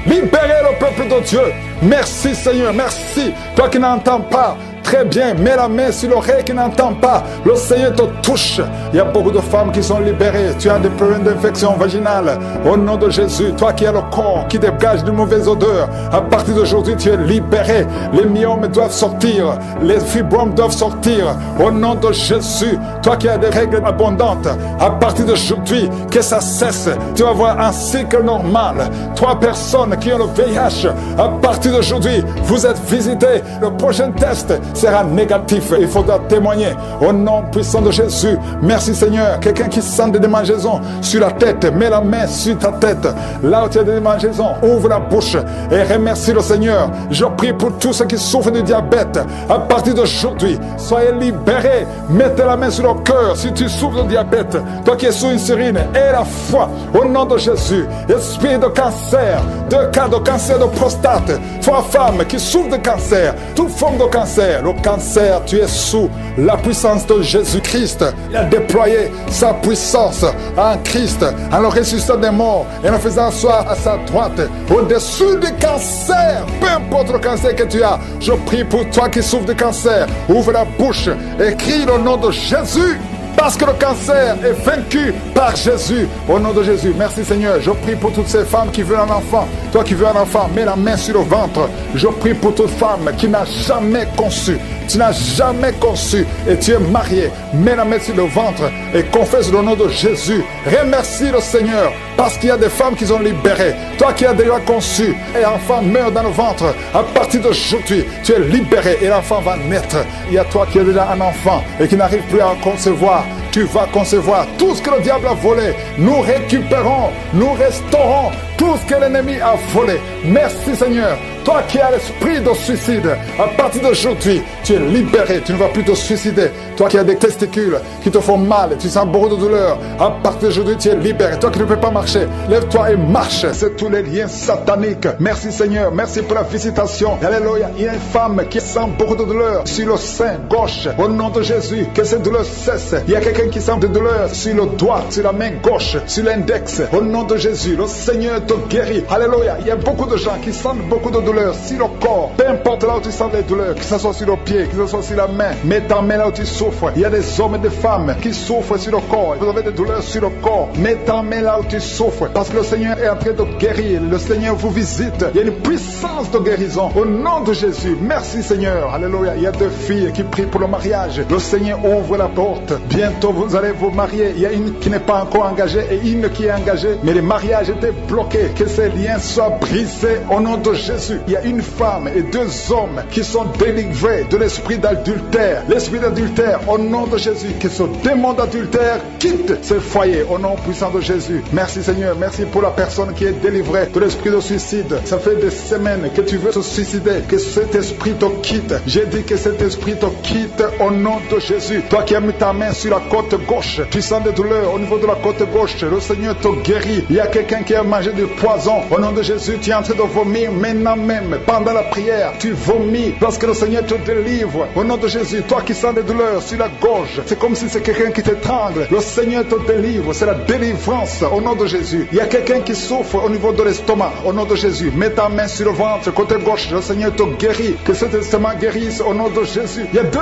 A: Libérez le peuple de Dieu. Merci Seigneur, merci. Toi qui n'entends pas, très bien, mets la main sur l'oreille qui n'entend pas. Le Seigneur te touche. Il y a beaucoup de femmes qui sont libérées. Tu as des problèmes d'infection vaginale. Au nom de Jésus, toi qui as le corps qui dégage de mauvaises odeurs, à partir d'aujourd'hui, tu es libéré. Les myomes doivent sortir. Les fibromes doivent sortir. Au nom de Jésus, toi qui as des règles abondantes, à partir d'aujourd'hui, que ça cesse. Tu vas avoir un cycle normal. 3 personnes qui ont le VIH, à partir d'aujourd'hui, vous êtes visités. Le prochain test sera négatif. Il faudra témoigner au nom puissant de Jésus. Merci Seigneur. Quelqu'un qui sent des démangeaisons sur la tête, mets la main sur ta tête. Là où tu as des démangeaisons, ouvre la bouche et remercie le Seigneur. Je prie pour tous ceux qui souffrent de diabète. À partir d'aujourd'hui, soyez libérés. Mettez la main sur le cœur si tu souffres de diabète. Toi qui es sous insuline, aie la foi au nom de Jésus. Esprit de cancer, 2 cas de cancer de prostate. Toi femme qui souffre de cancer, toute forme de cancer. Le cancer, tu es sous la puissance de Jésus-Christ. Il a déployé sa puissance en Christ, en le ressuscitant des morts et en le faisant asseoir à sa droite, au-dessus du cancer. Peu importe le cancer que tu as, je prie pour toi qui souffres de cancer. Ouvre la bouche et crie le nom de Jésus. Parce que le cancer est vaincu par Jésus. Au nom de Jésus, merci Seigneur. Je prie pour toutes ces femmes qui veulent un enfant. Toi qui veux un enfant, mets la main sur le ventre. Je prie pour toute femme qui n'a jamais conçu. Tu n'as jamais conçu et tu es marié. Mets la main sur le ventre et confesse le nom de Jésus. Remercie le Seigneur parce qu'il y a des femmes qui sont libérées. Toi qui as déjà conçu et l'enfant meurt dans le ventre, à partir d'aujourd'hui, tu es libéré et l'enfant va naître. Il y a toi qui as déjà un enfant et qui n'arrive plus à concevoir. Tu vas concevoir tout ce que le diable a volé. Nous récupérons, nous restaurons tout ce que l'ennemi a volé. Merci Seigneur. Toi qui as l'esprit de suicide, à partir d'aujourd'hui, tu es libéré, tu ne vas plus te suicider. Toi qui as des testicules qui te font mal, tu sens beaucoup de douleur, à partir d'aujourd'hui, tu es libéré. Toi qui ne peux pas marcher, lève-toi et marche. C'est tous les liens sataniques. Merci Seigneur, merci pour la visitation. Alléluia. Il y a une femme qui sent beaucoup de douleur sur le sein gauche. Au nom de Jésus, que cette douleur cesse. Il y a quelqu'un qui sent de douleur sur le doigt, sur la main gauche, sur l'index. Au nom de Jésus, le Seigneur te guérit. Alléluia. Il y a beaucoup de gens qui sentent beaucoup de douleur sur le corps, peu importe là où tu sens les douleurs, que ce soit sur le pied, que ce soit sur la main, mets ta main là où tu souffres. Il y a des hommes et des femmes qui souffrent sur le corps. Vous avez des douleurs sur le corps, mets ta main là où tu souffres, parce que le Seigneur est en train de guérir. Le Seigneur vous visite. Il y a une puissance de guérison au nom de Jésus. Merci Seigneur. Alléluia. Il y a 2 filles qui prient pour le mariage. Le Seigneur ouvre la porte. Bientôt bientôt vous allez vous marier. Il y a une qui n'est pas encore engagée et une qui est engagée, mais le mariage était bloqué. Que ces liens soient brisés au nom de Jésus. Il y a une femme et 2 hommes qui sont délivrés de l'esprit d'adultère. L'esprit d'adultère, au nom de Jésus, que ce démon d'adultère quitte ce foyer au nom puissant de Jésus. Merci Seigneur, merci pour la personne qui est délivrée de l'esprit de suicide. Ça fait des semaines que tu veux te suicider, que cet esprit te quitte. J'ai dit que cet esprit te quitte au nom de Jésus. Toi qui as mis ta main sur la côte gauche, tu sens des douleurs au niveau de la côte gauche, le Seigneur te guérit. Il y a quelqu'un qui a mangé du poison. Au nom de Jésus, tu es en train de vomir maintenant même. Pendant la prière, tu vomis parce que le Seigneur te délivre. Au nom de Jésus, toi qui sens des douleurs sur la gorge, c'est comme si c'est quelqu'un qui t'étrangle. Le Seigneur te délivre, c'est la délivrance au nom de Jésus. Il y a quelqu'un qui souffre au niveau de l'estomac. Au nom de Jésus, mets ta main sur le ventre, côté gauche, le Seigneur te guérit. Que cet estomac guérisse au nom de Jésus. Il y a 2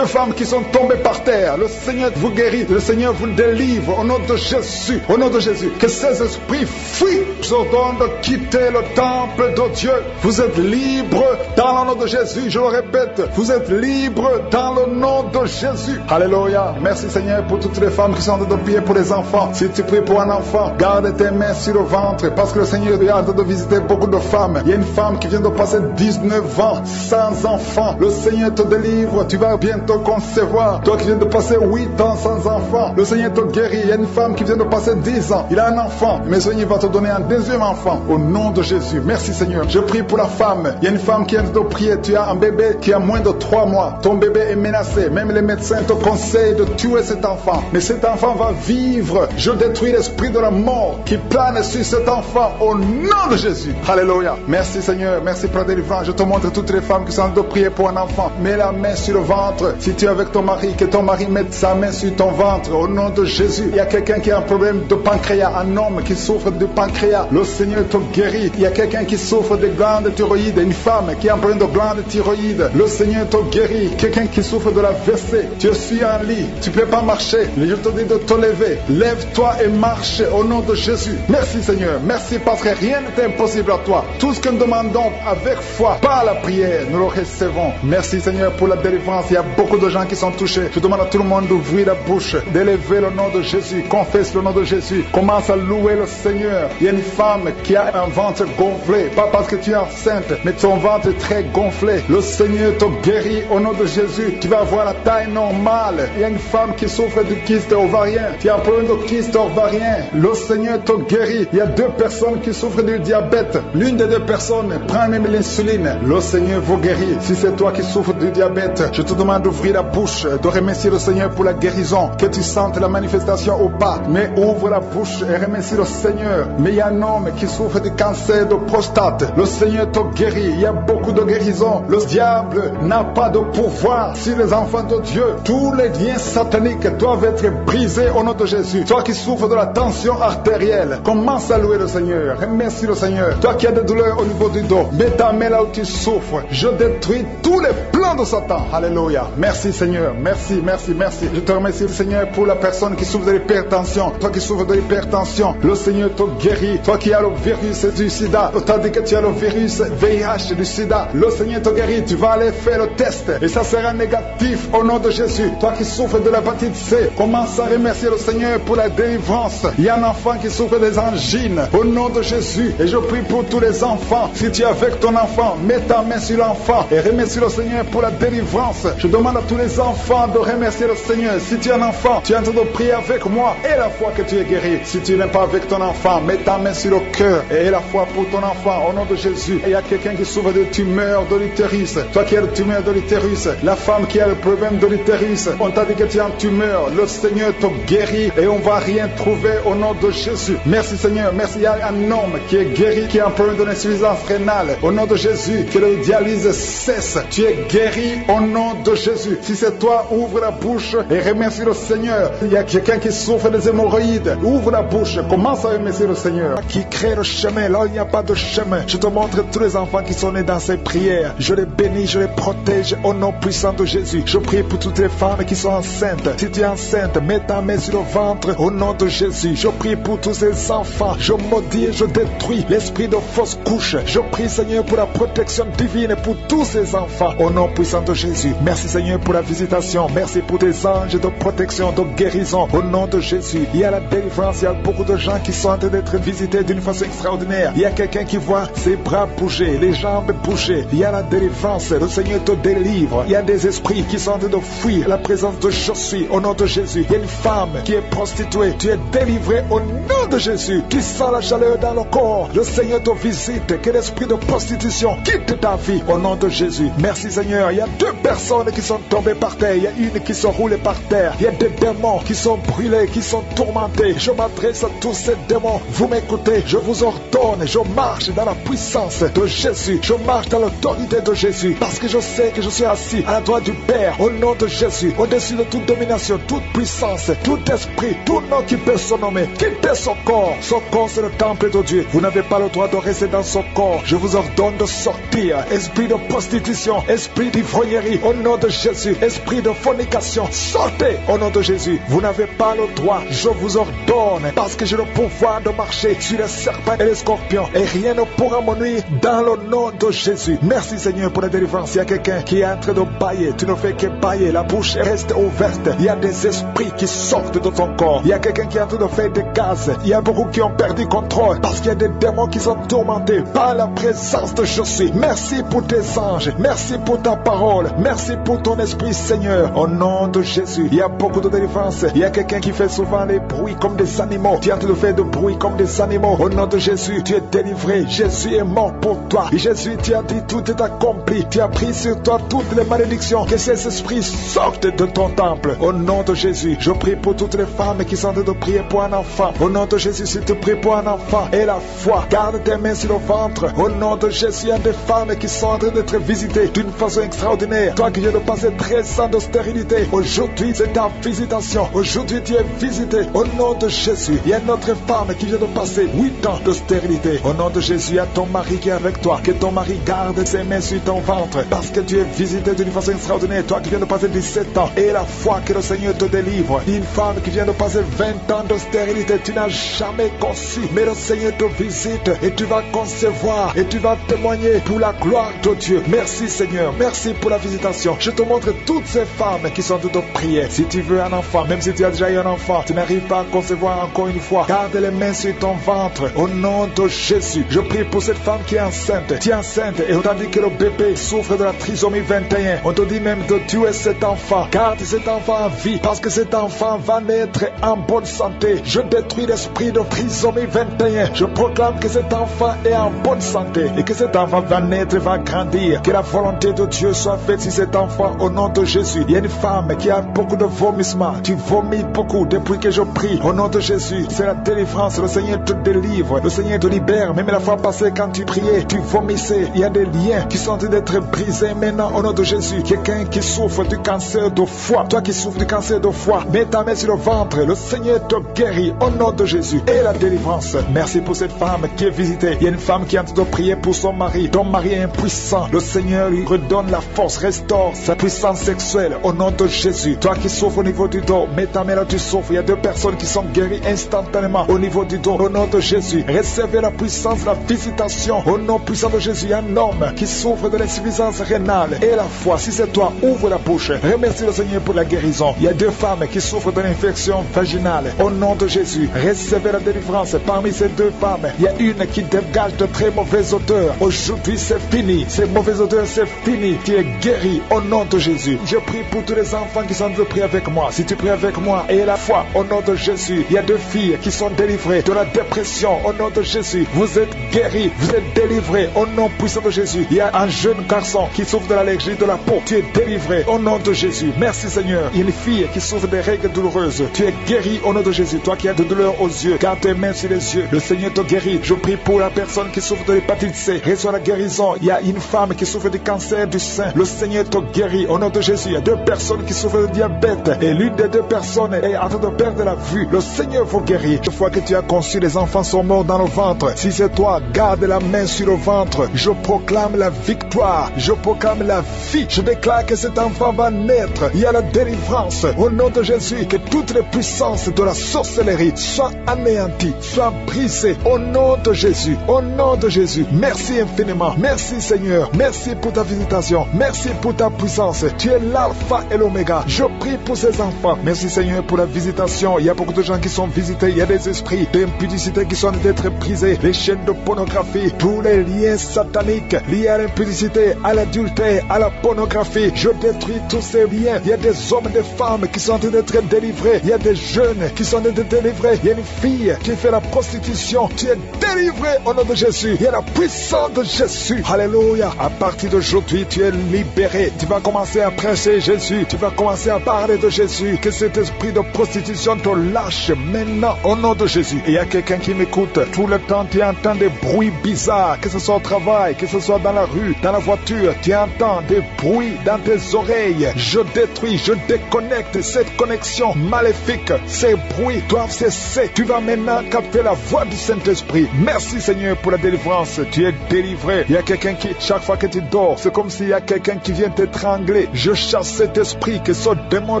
A: femmes qui sont tombées par terre. Le Seigneur vous guérit, le Seigneur vous délivre au nom de Jésus. Au nom de Jésus, que ces esprits fuient. Je vous ordonne de quitter le temple de Dieu. Vous êtes libres dans le nom de Jésus. Je le répète, vous êtes libres dans le nom de Jésus. Alléluia. Merci Seigneur pour toutes les femmes qui sont en train de prier pour les enfants. Si tu pries pour un enfant, garde tes mains sur le ventre parce que le Seigneur est en train de visiter beaucoup de femmes. Il y a une femme qui vient de passer 19 ans sans enfant. Le Seigneur te délivre. Tu vas bientôt concevoir. Toi qui viens de passer 8 ans sans enfant, le Seigneur te guérit. Il y a une femme qui vient de passer 10 ans. Il a un enfant, mais le Seigneur va te donner un 2e enfant au nom de Jésus. Merci Seigneur. Je prie pour la femme. Il y a une femme qui vient de prier. Tu as un bébé qui a moins de 3 mois. Ton bébé est menacé. Même les médecins te conseillent de tuer cet enfant. Mais cet enfant va vivre. Je détruis l'esprit de la mort qui plane sur cet enfant au nom de Jésus. Alléluia. Merci Seigneur. Merci pour la délivrance. Je te montre toutes les femmes qui sont en train de prier pour un enfant. Mets la main sur le ventre. Si tu es avec ton mari, que ton mari mette sa main sur ton ventre au nom de Jésus. Il y a quelqu'un qui a un problème de pancréas, un homme qui souffre de pancréas. Le Seigneur te guérit. Il y a quelqu'un qui souffre de glandes thyroïdes, une femme qui a un problème de glandes thyroïdes. Le Seigneur te guérit. Quelqu'un qui souffre de la WC. Tu es sur un lit, tu ne peux pas marcher. Mais je te dis de te lever. Lève-toi et marche au nom de Jésus. Merci Seigneur. Merci parce que rien n'est impossible à toi. Tout ce que nous demandons avec foi, par la prière, nous le recevons. Merci Seigneur pour la délivrance. Il y a beaucoup de gens qui sont touchés. Je demande à tout le monde d'ouvrir la bouche, d'élever le nom de Jésus. Confesse le nom de Jésus. Commence à louer le Seigneur. Il y a une femme qui a un ventre gonflé. Pas parce que tu es enceinte, mais ton ventre est très gonflé. Le Seigneur te guérit au nom de Jésus. Tu vas avoir la taille normale. Il y a une femme qui souffre de kyste ovarien. Tu as un problème de kyste ovarien. Le Seigneur te guérit. Il y a 2 personnes qui souffrent du diabète. L'une des 2 personnes prend même l'insuline. Le Seigneur vous guérit. Si c'est toi qui souffres du diabète, je te demande d'ouvrir la bouche, de remercier le Seigneur pour la guérison. Que tu sentes la manifestation ou pas. Mais ouvre la bouche et remercie le Seigneur. Mais il y a un homme qui souffre du cancer de prostate. Le Seigneur te guérit. Il y a beaucoup de guérisons. Le diable n'a pas de pouvoir sur les enfants de Dieu. Tous les liens sataniques doivent être brisés au nom de Jésus. Toi qui souffres de la tension artérielle, commence à louer le Seigneur. Remercie le Seigneur. Toi qui as des douleurs au niveau du dos, mets ta main là où tu souffres. Je détruis tous les plans de Satan. Alléluia. Merci Seigneur. Merci, merci, merci. Je te remercie Seigneur pour la personne qui souffre de l'hypertension. Toi qui souffres de l'hypertension, le Seigneur te guérit. Toi qui as le virus du sida, tandis que tu as le virus VIH du sida, le Seigneur te guérit. Tu vas aller faire le test et ça sera négatif au nom de Jésus. Toi qui souffres de l'hépatite C, commence à remercier le Seigneur pour la délivrance. Il y a un enfant qui souffre des angines au nom de Jésus. Et je prie pour tous les enfants. Si tu es avec ton enfant, mets ta main sur l'enfant et remercie le Seigneur pour la délivrance. Je demande à tous les enfants de remercier le Seigneur. Si tu es un enfant, tu es en train de prier avec moi et la foi que tu es guéri. Si tu n'es pas avec ton enfant, mets ta main sur le cœur et la foi pour ton enfant au nom de Jésus. Et il y a quelqu'un qui souffre de tumeur de l'utérus. Toi qui as le tumeur de l'utérus, la femme qui a le problème de l'utérus, on t'a dit que tu es en tumeur. Le Seigneur te guérit et on va rien trouver au nom de Jésus. Merci Seigneur. Merci. Il y a un homme qui est guéri, qui a un problème de l'insuffisance rénale. Au nom de Jésus, que le dialyse cesse. Tu es guéri au nom de Jésus. Si c'est toi, ouvre la bouche et remercie le Seigneur. Il y a quelqu'un qui souffre des hémorroïdes. Ouvre la bouche. Commence à remercier le Seigneur. Qui crée le chemin là où il n'y a pas de chemin. Je te montre tous les enfants qui sont nés dans ces prières. Je les bénis, je les protège au nom puissant de Jésus. Je prie pour toutes les femmes qui sont enceintes. Si tu es enceinte, mets ta main sur le ventre au nom de Jésus. Je prie pour tous ces enfants. Je maudis et je détruis l'esprit de fausse couche. Je prie Seigneur pour la protection divine pour tous ces enfants au nom puissant de Jésus. Merci Seigneur pour la visitation. Merci pour tes anges de protection, de guérison. Au nom de Jésus, il y a la délivrance. Il y a beaucoup de gens qui sont en train d'être visités d'une façon extraordinaire. Il y a quelqu'un qui voit ses bras bouger, les jambes bouger. Il y a la délivrance. Le Seigneur te délivre. Il y a des esprits qui sont en train de fuir la présence de je suis. Au nom de Jésus, il y a une femme qui est prostituée. Tu es délivré au nom de Jésus. Tu sens la chaleur dans le corps. Le Seigneur te visite. Que l'esprit de prostitution quitte ta vie au nom de Jésus. Merci Seigneur. Il y a 2 personnes qui sont tombées par terre. Il y a une qui sont roulées par terre. Il y a des démons qui sont brûlés, qui sont tourmentés. Je m'adresse à tous ces démons. Vous m'écoutez. Je vous ordonne. Je marche dans la puissance de Jésus. Je marche dans l'autorité de Jésus. Parce que je sais que je suis assis à la droite du Père au nom de Jésus. Au-dessus de toute domination, toute puissance, tout esprit, tout nom qui peut se nommer. Quittez son corps. Son corps c'est le temple de Dieu. Vous n'avez pas le droit de rester dans son corps. Je vous ordonne de sortir. Esprit de prostitution, esprit d'ivrognerie, au nom de Jésus. Esprit de fornication, sortez au nom de Jésus. Vous n'avez pas le droit. Je vous ordonne, parce que j'ai le pouvoir de marcher sur les serpents et les scorpions, et rien ne pourra me nuire dans le nom de Jésus. Merci Seigneur pour la délivrance. Il y a quelqu'un qui est en train de bailler. Tu ne fais que bailler. La bouche reste ouverte. Il y a des esprits qui sortent de ton corps. Il y a quelqu'un qui est en train de faire des gaz. Il y a beaucoup qui ont perdu contrôle parce qu'il y a des démons qui sont tourmentés par la présence de je suis. Merci pour tes anges. Merci pour ta parole. Merci pour ton esprit Seigneur. Au nom de Jésus, il y a beaucoup de délivrance. Il y a quelqu'un qui fait souvent les bruits comme des animaux. Tu es en train de faire des bruits comme des animaux. Au nom de Jésus, tu es délivré. Jésus est mort pour toi. Et Jésus, tu as dit tout est accompli. Tu as pris sur toi toutes les malédictions. Que ces esprits sortent de ton temple. Au nom de Jésus, je prie pour toutes les femmes qui sont en train de prier pour un enfant. Au nom de Jésus, si tu pries pour un enfant et la foi, garde tes mains sur le ventre. Au nom de Jésus, il y a des femmes qui sont en train d'être visitées d'une façon extraordinaire. Toi qui viens de passer 13 ans de stérilité, aujourd'hui c'est ta visitation. Aujourd'hui tu es visité. Au nom de Jésus, il y a une autre femme qui vient de passer 8 ans de stérilité. Au nom de Jésus, il y a ton mari qui est avec toi. Que ton mari garde ses mains sur ton ventre, parce que tu es visité d'une façon extraordinaire. Toi qui viens de passer 17 ans et la foi que le Seigneur te délivre. Une femme qui vient de passer 20 ans de stérilité, tu n'as jamais conçu, mais le Seigneur te visite et tu vas concevoir et tu vas témoigner pour la gloire de Dieu. Merci Seigneur, merci pour la visitation. Je te montre toutes ces femmes qui sont de prier. Si tu veux un enfant, même si tu as déjà eu un enfant, tu n'arrives pas à concevoir encore une fois, garde les mains sur ton ventre. Au nom de Jésus, je prie pour cette femme qui est enceinte. Tu es enceinte et on t'a dit que le bébé souffre de la trisomie 21. On te dit même de tuer cet enfant. Garde cet enfant en vie, parce que cet enfant va naître en bonne santé. Je détruis l'esprit de trisomie 21. Je proclame que cet enfant est en bonne santé et que cet enfant va naître, va grandir. Que la volonté de Dieu soit faite sur cet enfant au nom de Jésus. Il y a une femme qui a beaucoup de vomissements. Tu vomis beaucoup depuis que je prie. Au nom de Jésus, c'est la délivrance. Le Seigneur te délivre. Le Seigneur te libère. Même la fois passée, quand tu priais, tu vomissais. Il y a des liens qui sont en train d'être brisés maintenant au nom de Jésus. Quelqu'un qui souffre du cancer de foie. Toi qui souffres du cancer de foie, mets ta main sur le ventre. Le Seigneur te guérit au nom de Jésus. Et la délivrance. Merci pour cette femme qui est visitée. Il y a une femme qui est en train de prier pour son mari. Ton mari est impuissant. Le Seigneur lui redonne la force, restaure sa puissance sexuelle au nom de Jésus. Toi qui souffres au niveau du dos, mets ta main là, tu souffres. Il y a 2 personnes qui sont guéries instantanément au niveau du dos. Au nom de Jésus, recevez la puissance, la visitation. Au nom puissant de Jésus, il y a un homme qui souffre de l'insuffisance rénale. Et la foi, si c'est toi, ouvre la bouche. Remercie le Seigneur pour la guérison. Il y a 2 femmes qui souffrent de l'infection vaginale. Au nom de Jésus, recevez la délivrance. Parmi ces 2 femmes, il y a une qui dégage de très mauvaises odeurs. Aujourd'hui, c'est fini. Ces mauvaises odeurs, c'est fini. Tu es guéri au nom de Jésus. Je prie pour tous les enfants qui sont de prier avec moi. Si tu pries avec moi et la foi, au nom de Jésus, il y a 2 filles qui sont délivrées de la dépression. Au nom de Jésus, vous êtes guéris, vous êtes délivrés au nom puissant de Jésus. Il y a un jeune garçon qui souffre de l'allergie de la peau. Tu es délivré au nom de Jésus. Merci Seigneur. Il y a une fille qui souffre des règles douloureuses. Tu es guéri au nom de Jésus. Toi qui as de douleurs aux yeux, garde tes mains sur les yeux. Le Seigneur te guérit. Je prie pour la personne qui souffre de l'hépatite C. Reçois la guérison. Il y a une femme qui souffre du cancer du sein. Le Seigneur te guérit au nom de Jésus. Il y a 2 personnes qui souffrent de diabète et l'une des 2 personnes est en train de perdre la vue. Le Seigneur vous guérit. Une fois que tu as conçu, les enfants sont morts dans le ventre. Si c'est toi, garde la main sur le ventre. Je proclame la victoire. Je proclame la vie. Je déclare que cet enfant va naître. Il y a la délivrance au nom de Jésus. Que toutes les puissances de la sorcellerie soient anéanties, soient brisées au nom de Jésus. Au nom de Jésus. Merci infiniment. Merci Seigneur. Merci pour ta visitation. Merci pour ta puissance. Tu es l'alpha et l'oméga. Je prie pour ces enfants. Merci Seigneur pour la visitation. Il y a beaucoup de gens qui sont visités. Il y a des esprits d'impudicité qui sont en train d'être brisés. Les chaînes de pornographie, tous les liens sataniques liés à l'impudicité, à l'adultère, à la pornographie. Je détruis tous ces liens. Il y a des hommes et des femmes qui sont en train d'être délivrés. Il y a des jeunes qui sont en train d'être délivrés. Il y a une fille qui fait la prostitution. Tu es délivré au nom de Jésus. Il y a la puissance de Jésus. Alléluia. À partir d'aujourd'hui, tu es libéré. Tu vas commencer à prêcher Jésus. Tu vas commencer à parler de Jésus. Que cet esprit de prostitution te lâche maintenant au nom de Jésus. Et il y a quelqu'un qui m'écoute. Tout le temps, tu entends des bruits bizarres. Que ce soit au travail, que ce soit dans la rue, dans la voiture. Tu entends des bruits dans tes oreilles. Je détruis, je déconnecte cette connexion maléfique. Ces bruits doivent cesser. Tu vas maintenant capter la voix du Saint-Esprit. Merci Seigneur pour la délivrance. Tu es délivré. Il y a quelqu'un qui, chaque fois que tu dors, c'est comme s'il y a quelqu'un qui vient t'étrangler. Je chasse cet esprit, que ce démon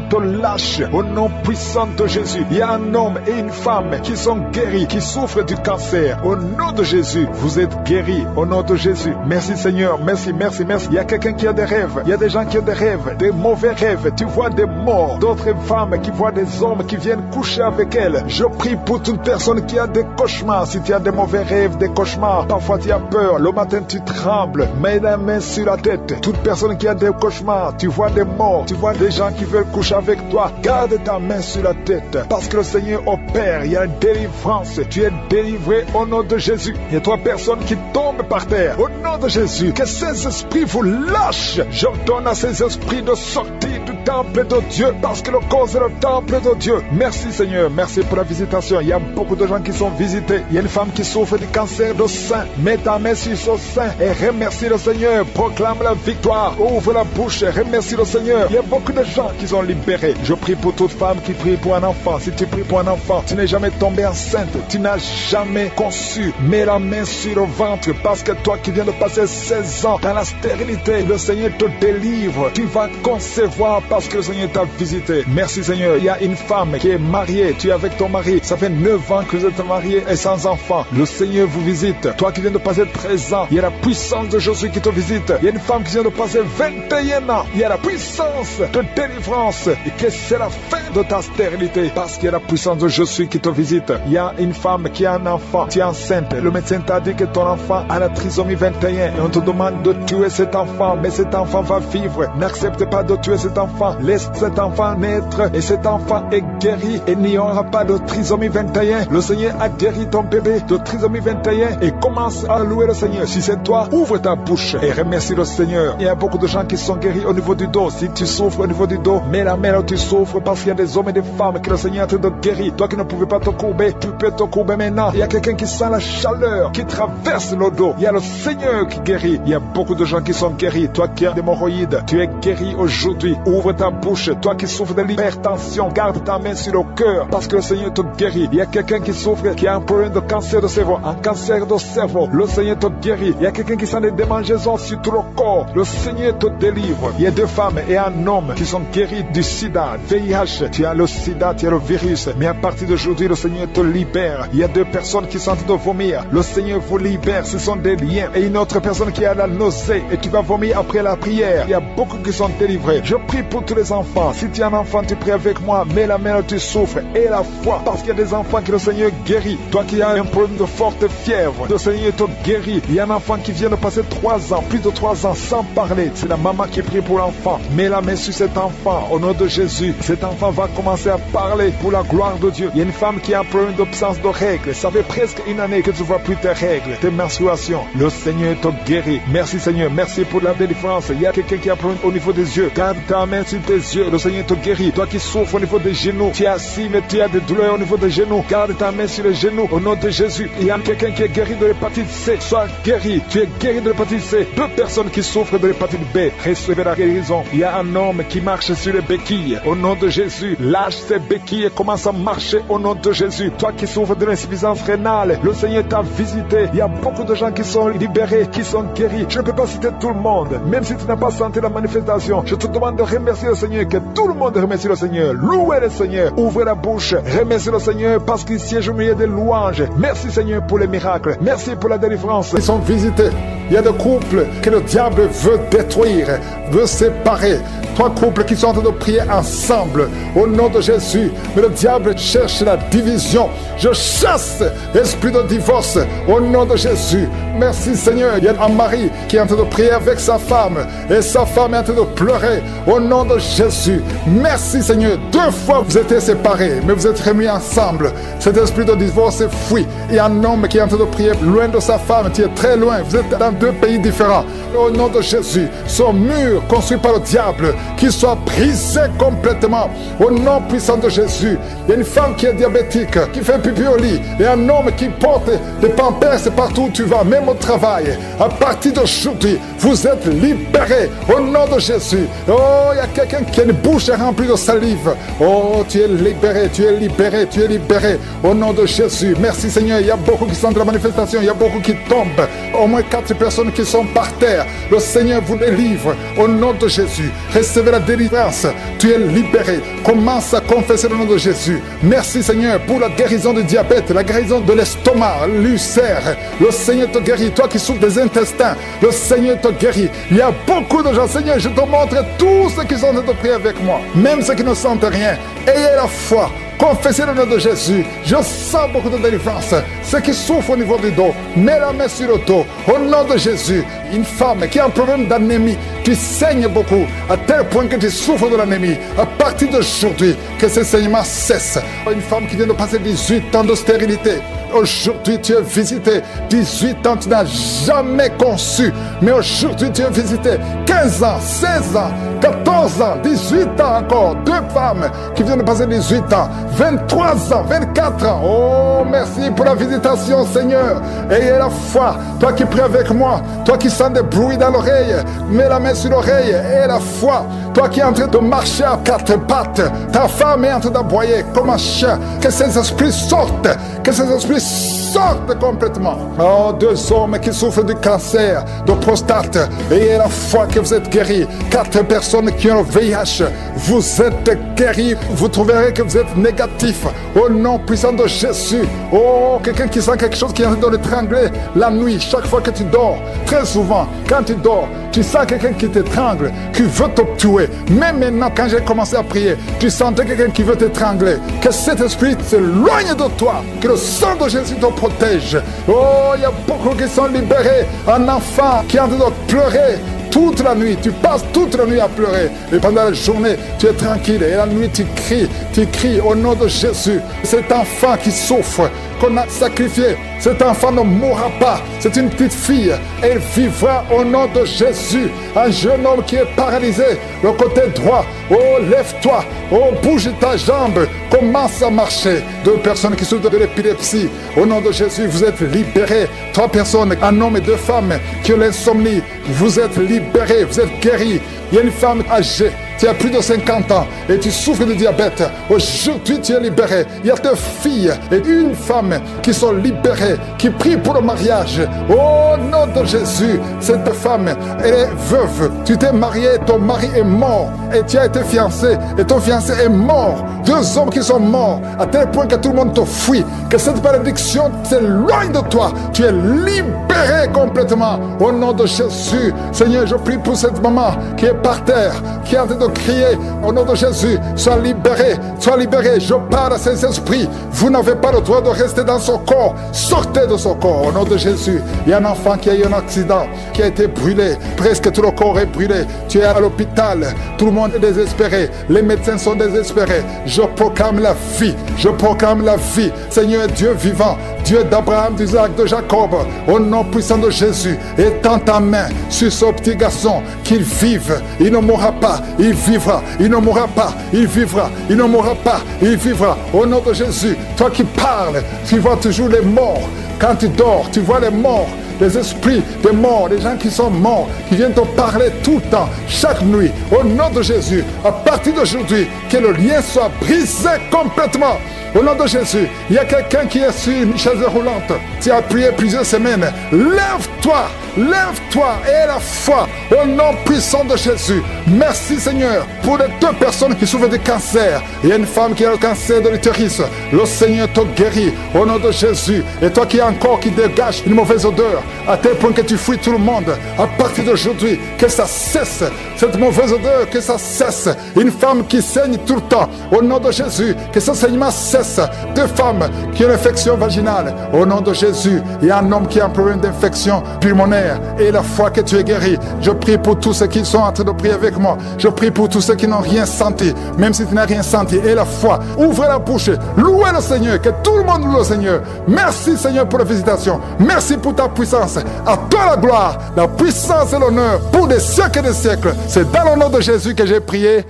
A: te lâche au nom puissant de Jésus. Il y a un homme et une femme qui sont guéris, qui souffrent du cancer. Au nom de Jésus, vous êtes guéris au nom de Jésus. Merci Seigneur, merci, merci, merci. Il y a quelqu'un qui a des rêves. Il y a des gens qui ont des rêves, des mauvais rêves. Tu vois des morts, d'autres femmes qui voient des hommes qui viennent coucher avec elles. Je prie pour toute personne qui a des cauchemars. Si tu as des mauvais rêves, des cauchemars, parfois tu as peur. Le matin tu trembles, mets la main sur la tête. Toute personne qui a des cauchemars, tu vois des morts, tu vois des gens qui veulent coucher avec toi. Garde ta main sur la tête, parce que le Seigneur opère. Il y a une délivrance. Tu es délivré au nom de Jésus. Il y a 3 personnes qui tombent par terre. Au nom de Jésus, que ces esprits vous lâchent. J'ordonne à ces esprits de sortir du temple de Dieu, parce que le corps est le temple de Dieu. Merci Seigneur, merci pour la visitation. Il y a beaucoup de gens qui sont visités. Il y a une femme qui souffre du cancer de sein. Mets ta main sur son sein et remercie le Seigneur. Proclame la victoire. Ouvre la bouche et remercie le Seigneur. Il y a beaucoup de gens qui sont libérés. Je prie pour toute femme qui prie pour un enfant. Si tu pries pour un enfant, tu n'es jamais tombé enceinte. Tu n'as jamais conçu. Mets la main sur le ventre, parce que toi qui viens de passer 16 ans dans la stérilité, le Seigneur te délivre. Tu vas concevoir parce que le Seigneur t'a visité. Merci Seigneur. Il y a une femme qui est mariée. Tu es avec ton mari. Ça fait 9 ans que vous êtes mariés et sans enfant. Le Seigneur vous visite. Toi qui viens de passer 13 ans, il y a la puissance de Jésus qui te visite. Il y a une femme qui vient de passer 21 ans. Il y a la puissance de délivrance. Et que c'est la fin de ta stérilité, parce qu'il y a la puissance de Jésus qui te visite. Il y a une femme qui a un enfant. Tu es enceinte. Le médecin t'a dit que ton enfant a la trisomie 21. Et on te demande de tuer cet enfant. Mais cet enfant va vivre. N'accepte pas de tuer cet enfant. Laisse cet enfant naître. Et cet enfant est guéri. Et il n'y aura pas de trisomie 21. Le Seigneur a guéri ton bébé de trisomie 21. Et commence à louer le Seigneur. Si c'est toi, ouvre ta bouche et remercie le Seigneur. Il y a beaucoup de gens qui sont guéris au niveau du dos. Si tu souffres au niveau du dos, mets la main là où tu souffres, parce qu'il y a des hommes et des femmes que le Seigneur est en train de guérir. Toi qui ne pouvais pas te courber, tu peux te courber maintenant. Il y a quelqu'un qui sent la chaleur qui traverse le dos. Il y a le Seigneur qui guérit. Il y a beaucoup de gens qui sont guéris. Toi qui as des hémorroïdes, tu es guéri aujourd'hui. Ouvre ta bouche. Toi qui souffres de l'hypertension, garde ta main sur le cœur, parce que le Seigneur te guérit. Il y a quelqu'un qui souffre, qui a un problème de cancer de cerveau, un cancer de cerveau. Le Seigneur te guérit. Il y a quelqu'un qui sent des démangeaisons sur tout le corps. Le Seigneur te délivre. Il y a 2 femmes et un homme qui sont guéris du sida, VIH. Tu as le sida, tu as le virus. Mais à partir d'aujourd'hui, le Seigneur te libère. Il y a 2 personnes qui sont en train de vomir. Le Seigneur vous libère. Ce sont des liens. Et une autre personne qui a la nausée et qui va vomir après la prière. Il y a beaucoup qui sont délivrés. Je prie pour tous les enfants. Si tu es un enfant, tu pries avec moi. Mets la main où tu souffres et la foi. Parce qu'il y a des enfants que le Seigneur guérit. Toi qui as un problème de forte fièvre, le Seigneur te guérit. Il y a un enfant qui vient de passer 3 ans, plus de 3 ans sans parler. C'est la maman qui prie pour l'enfant. Mets la main sur cet enfant au nom de Jésus. Cet enfant va commencer à parler pour la gloire de Dieu. Il y a une femme qui a un problème d'absence de règles. Ça fait presque 1 année que tu ne vois plus tes règles, tes menstruations. Le Seigneur te guérit. Merci Seigneur. Merci pour la délivrance. Il y a quelqu'un qui a un problème au niveau des yeux. Garde ta main sur tes yeux. Le Seigneur te guérit. Toi qui souffres au niveau des genoux, tu es assis mais tu as des douleurs au niveau des genoux. Garde ta main sur les genoux au nom de Jésus. Il y a quelqu'un qui est guéri de l'hépatite C. Sois guéri. Tu es guéri de l'hépatite C. 2 personnes qui souffrent de l'hépatite B. Recevez la guérison. Il y a un homme qui marche sur les béquilles. Au nom de Jésus, lâche ces béquilles et commence à marcher au nom de Jésus. Toi qui souffres de l'insuffisance rénale, le Seigneur t'a visité. Il y a beaucoup de gens qui sont libérés, qui sont guéris. Je ne peux pas citer tout le monde. Même si tu n'as pas senti la manifestation, je te demande de remercier le Seigneur. Que tout le monde remercie le Seigneur. Louez le Seigneur. Ouvrez la bouche. Remerciez le Seigneur parce qu'il siège au milieu des louanges. Merci Seigneur pour les miracles. Merci pour la délivrance. Ils sont visités. Il y a des couples que le diable veut détruire, veut séparer. trois couples qui sont en train de prier ensemble, au nom de Jésus. Mais le diable cherche la division. Je chasse l'esprit de divorce, au nom de Jésus. Merci Seigneur. Il y a un mari qui est en train de prier avec sa femme, et sa femme est en train de pleurer, au nom de Jésus. Merci Seigneur. 2 fois vous étiez séparés, mais vous êtes remis ensemble. Cet esprit de divorce est fui. Il y a un homme qui est en train de prier loin de sa femme, qui est très loin. Vous êtes dans 2 pays différents. Au nom de Jésus, son mur construit par le diable, qu'il soit brisé complètement. Au nom puissant de Jésus. Il y a une femme qui est diabétique, qui fait pipi au lit. Et un homme qui porte des pampers partout où tu vas, même au travail. À partir d'aujourd'hui, vous êtes libérés. Au nom de Jésus. Oh, il y a quelqu'un qui a une bouche remplie de salive. Oh, tu es libéré, tu es libéré, tu es libéré. Au nom de Jésus. Merci Seigneur. Il y a beaucoup qui sont dans la manifestation. Il y a beaucoup qui tombent. Au moins 4 personnes qui sont par terre. Le Seigneur vous délivre. Au nom de Jésus. Recevez la délivrance. Tu es libéré. Commence à confesser le nom de Jésus. Merci Seigneur pour la guérison du diabète, la guérison de l'estomac, l'ulcère. Le Seigneur te guérit. Toi qui souffres des intestins, le Seigneur te guérit. Il y a beaucoup de gens. Seigneur, je te montre tous ceux qui sont en train de prier avec moi. Même ceux qui ne sentent rien. Ayez la foi. Confessez le nom de Jésus. Je sens beaucoup de délivrance. Ceux qui souffrent au niveau du dos, mets la main sur le dos. Au nom de Jésus. Une femme qui a un problème d'anémie, tu saignes beaucoup, à tel point que tu souffres de l'anémie. À partir d'aujourd'hui, que ce saignement cesse. Une femme qui vient de passer 18 ans de stérilité. Aujourd'hui, tu es visité. 18 ans, tu n'as jamais conçu. Mais aujourd'hui, tu es visité. 15 ans, 16 ans, 14 ans, 18 ans encore. 2 femmes qui viennent de passer 18 ans. 23 ans, 24 ans. Oh, merci pour la visitation, Seigneur. Ayez la foi. Toi qui pries avec moi, toi qui sens des bruits dans l'oreille, mets la main sur l'oreille. Ayez la foi. Toi qui es en train de marcher à 4 pattes, ta femme est en train d'aboyer comme un chien. Que ces esprits sortent. Que ces esprits sortent complètement. Oh, 2 hommes qui souffrent du cancer, de prostate. Ayez la foi que vous êtes guéris. 4 personnes qui ont le VIH. Vous êtes guéris. Vous trouverez que vous êtes négatif. Au nom puissant de Jésus. Oh, quelqu'un qui sent quelque chose qui est en train de l'étrangler la nuit, chaque fois que tu dors. Très souvent, quand tu dors, tu sens quelqu'un qui t'étrangle, qui veut te tuer. Même maintenant, quand j'ai commencé à prier, tu sentais quelqu'un qui veut t'étrangler. Que cet esprit s'éloigne de toi. Que le sang de Jésus te protège. Oh, il y a beaucoup qui sont libérés. Un enfant qui est en train de pleurer toute la nuit, tu passes toute la nuit à pleurer. Et pendant la journée, tu es tranquille. Et la nuit, tu cries au nom de Jésus. Cet enfant qui souffre, qu'on a sacrifié, cet enfant ne mourra pas. C'est une petite fille. Elle vivra au nom de Jésus. Un jeune homme qui est paralysé, le côté droit. Oh, lève-toi. Oh, bouge ta jambe. Commence à marcher. 2 personnes qui souffrent de l'épilepsie. Au nom de Jésus, vous êtes libérés. 3 personnes, un homme et 2 femmes qui ont l'insomnie. Vous êtes libérés, vous êtes guéris. Il y a une femme âgée, tu as plus de 50 ans et tu souffres de diabète. Aujourd'hui, tu es libéré. Il y a 2 filles et 1 femme qui sont libérées, qui prient pour le mariage. Au nom de Jésus, cette femme, elle est veuve. Tu t'es marié, ton mari est mort et tu as été fiancé et ton fiancé est mort. 2 hommes qui sont morts à tel point que tout le monde te fuit. Que cette malédiction s'éloigne de toi. Tu es libéré complètement. Au nom de Jésus, Seigneur, je prie pour cette maman qui est par terre, qui est en train de crier au nom de Jésus, sois libéré, sois libéré. Je parle à ces esprits. Vous n'avez pas le droit de rester dans son corps. Sortez de son corps au nom de Jésus. Il y a un enfant qui a eu un accident, qui a été brûlé. Presque tout le corps est brûlé. Tu es à l'hôpital. Tout le monde est désespéré. Les médecins sont désespérés. Je proclame la vie. Je proclame la vie. Seigneur Dieu vivant, Dieu d'Abraham, d'Isaac, de Jacob, au nom puissant de Jésus, étends ta main sur ce petit garçon, qu'il vive. Il ne mourra pas, il vivra. Il ne mourra pas, il vivra. Il ne mourra pas, il vivra. Au nom de Jésus, toi qui parles, tu vois toujours les morts. Quand tu dors, tu vois les morts. Les esprits des morts, les gens qui sont morts, qui viennent te parler tout le temps, chaque nuit, au nom de Jésus. À partir d'aujourd'hui, que le lien soit brisé complètement. Au nom de Jésus, il y a quelqu'un qui est sur une chaise roulante. Tu as prié plusieurs semaines. Lève-toi, lève-toi et la foi au nom puissant de Jésus. Merci Seigneur pour les 2 personnes qui souffrent de cancer. Il y a une femme qui a le cancer de l'utérus. Le Seigneur te guérit au nom de Jésus. Et toi qui es encore qui dégage une mauvaise odeur, à tel point que tu fuis tout le monde. À partir d'aujourd'hui, que ça cesse, cette mauvaise odeur, que ça cesse. Une femme qui saigne tout le temps, au nom de Jésus, que ce saignement cesse. Deux femmes qui ont une infection vaginale, au nom de Jésus. Et un homme qui a un problème d'infection pulmonaire. Et la foi que tu es guéri. Je prie pour tous ceux qui sont en train de prier avec moi. Je prie pour tous ceux qui n'ont rien senti, même si tu n'as rien senti. Et la foi, ouvrez la bouche, louez le Seigneur, que tout le monde loue le Seigneur. Merci Seigneur pour la visitation. Merci pour ta puissance. À toi la gloire, la puissance et l'honneur pour des siècles et des siècles. C'est dans le nom de Jésus que j'ai prié.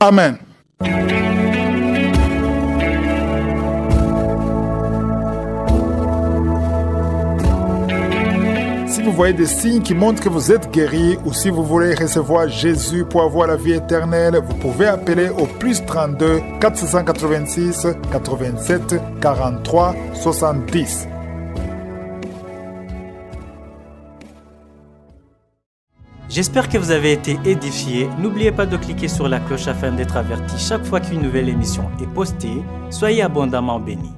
A: Amen. Si vous voyez des signes qui montrent que vous êtes guéri ou si vous voulez recevoir Jésus pour avoir la vie éternelle, vous pouvez appeler au plus 32 486 87 43 70.
F: J'espère que vous avez été édifiés. N'oubliez pas de cliquer sur la cloche afin d'être averti chaque fois qu'une nouvelle émission est postée. Soyez abondamment bénis.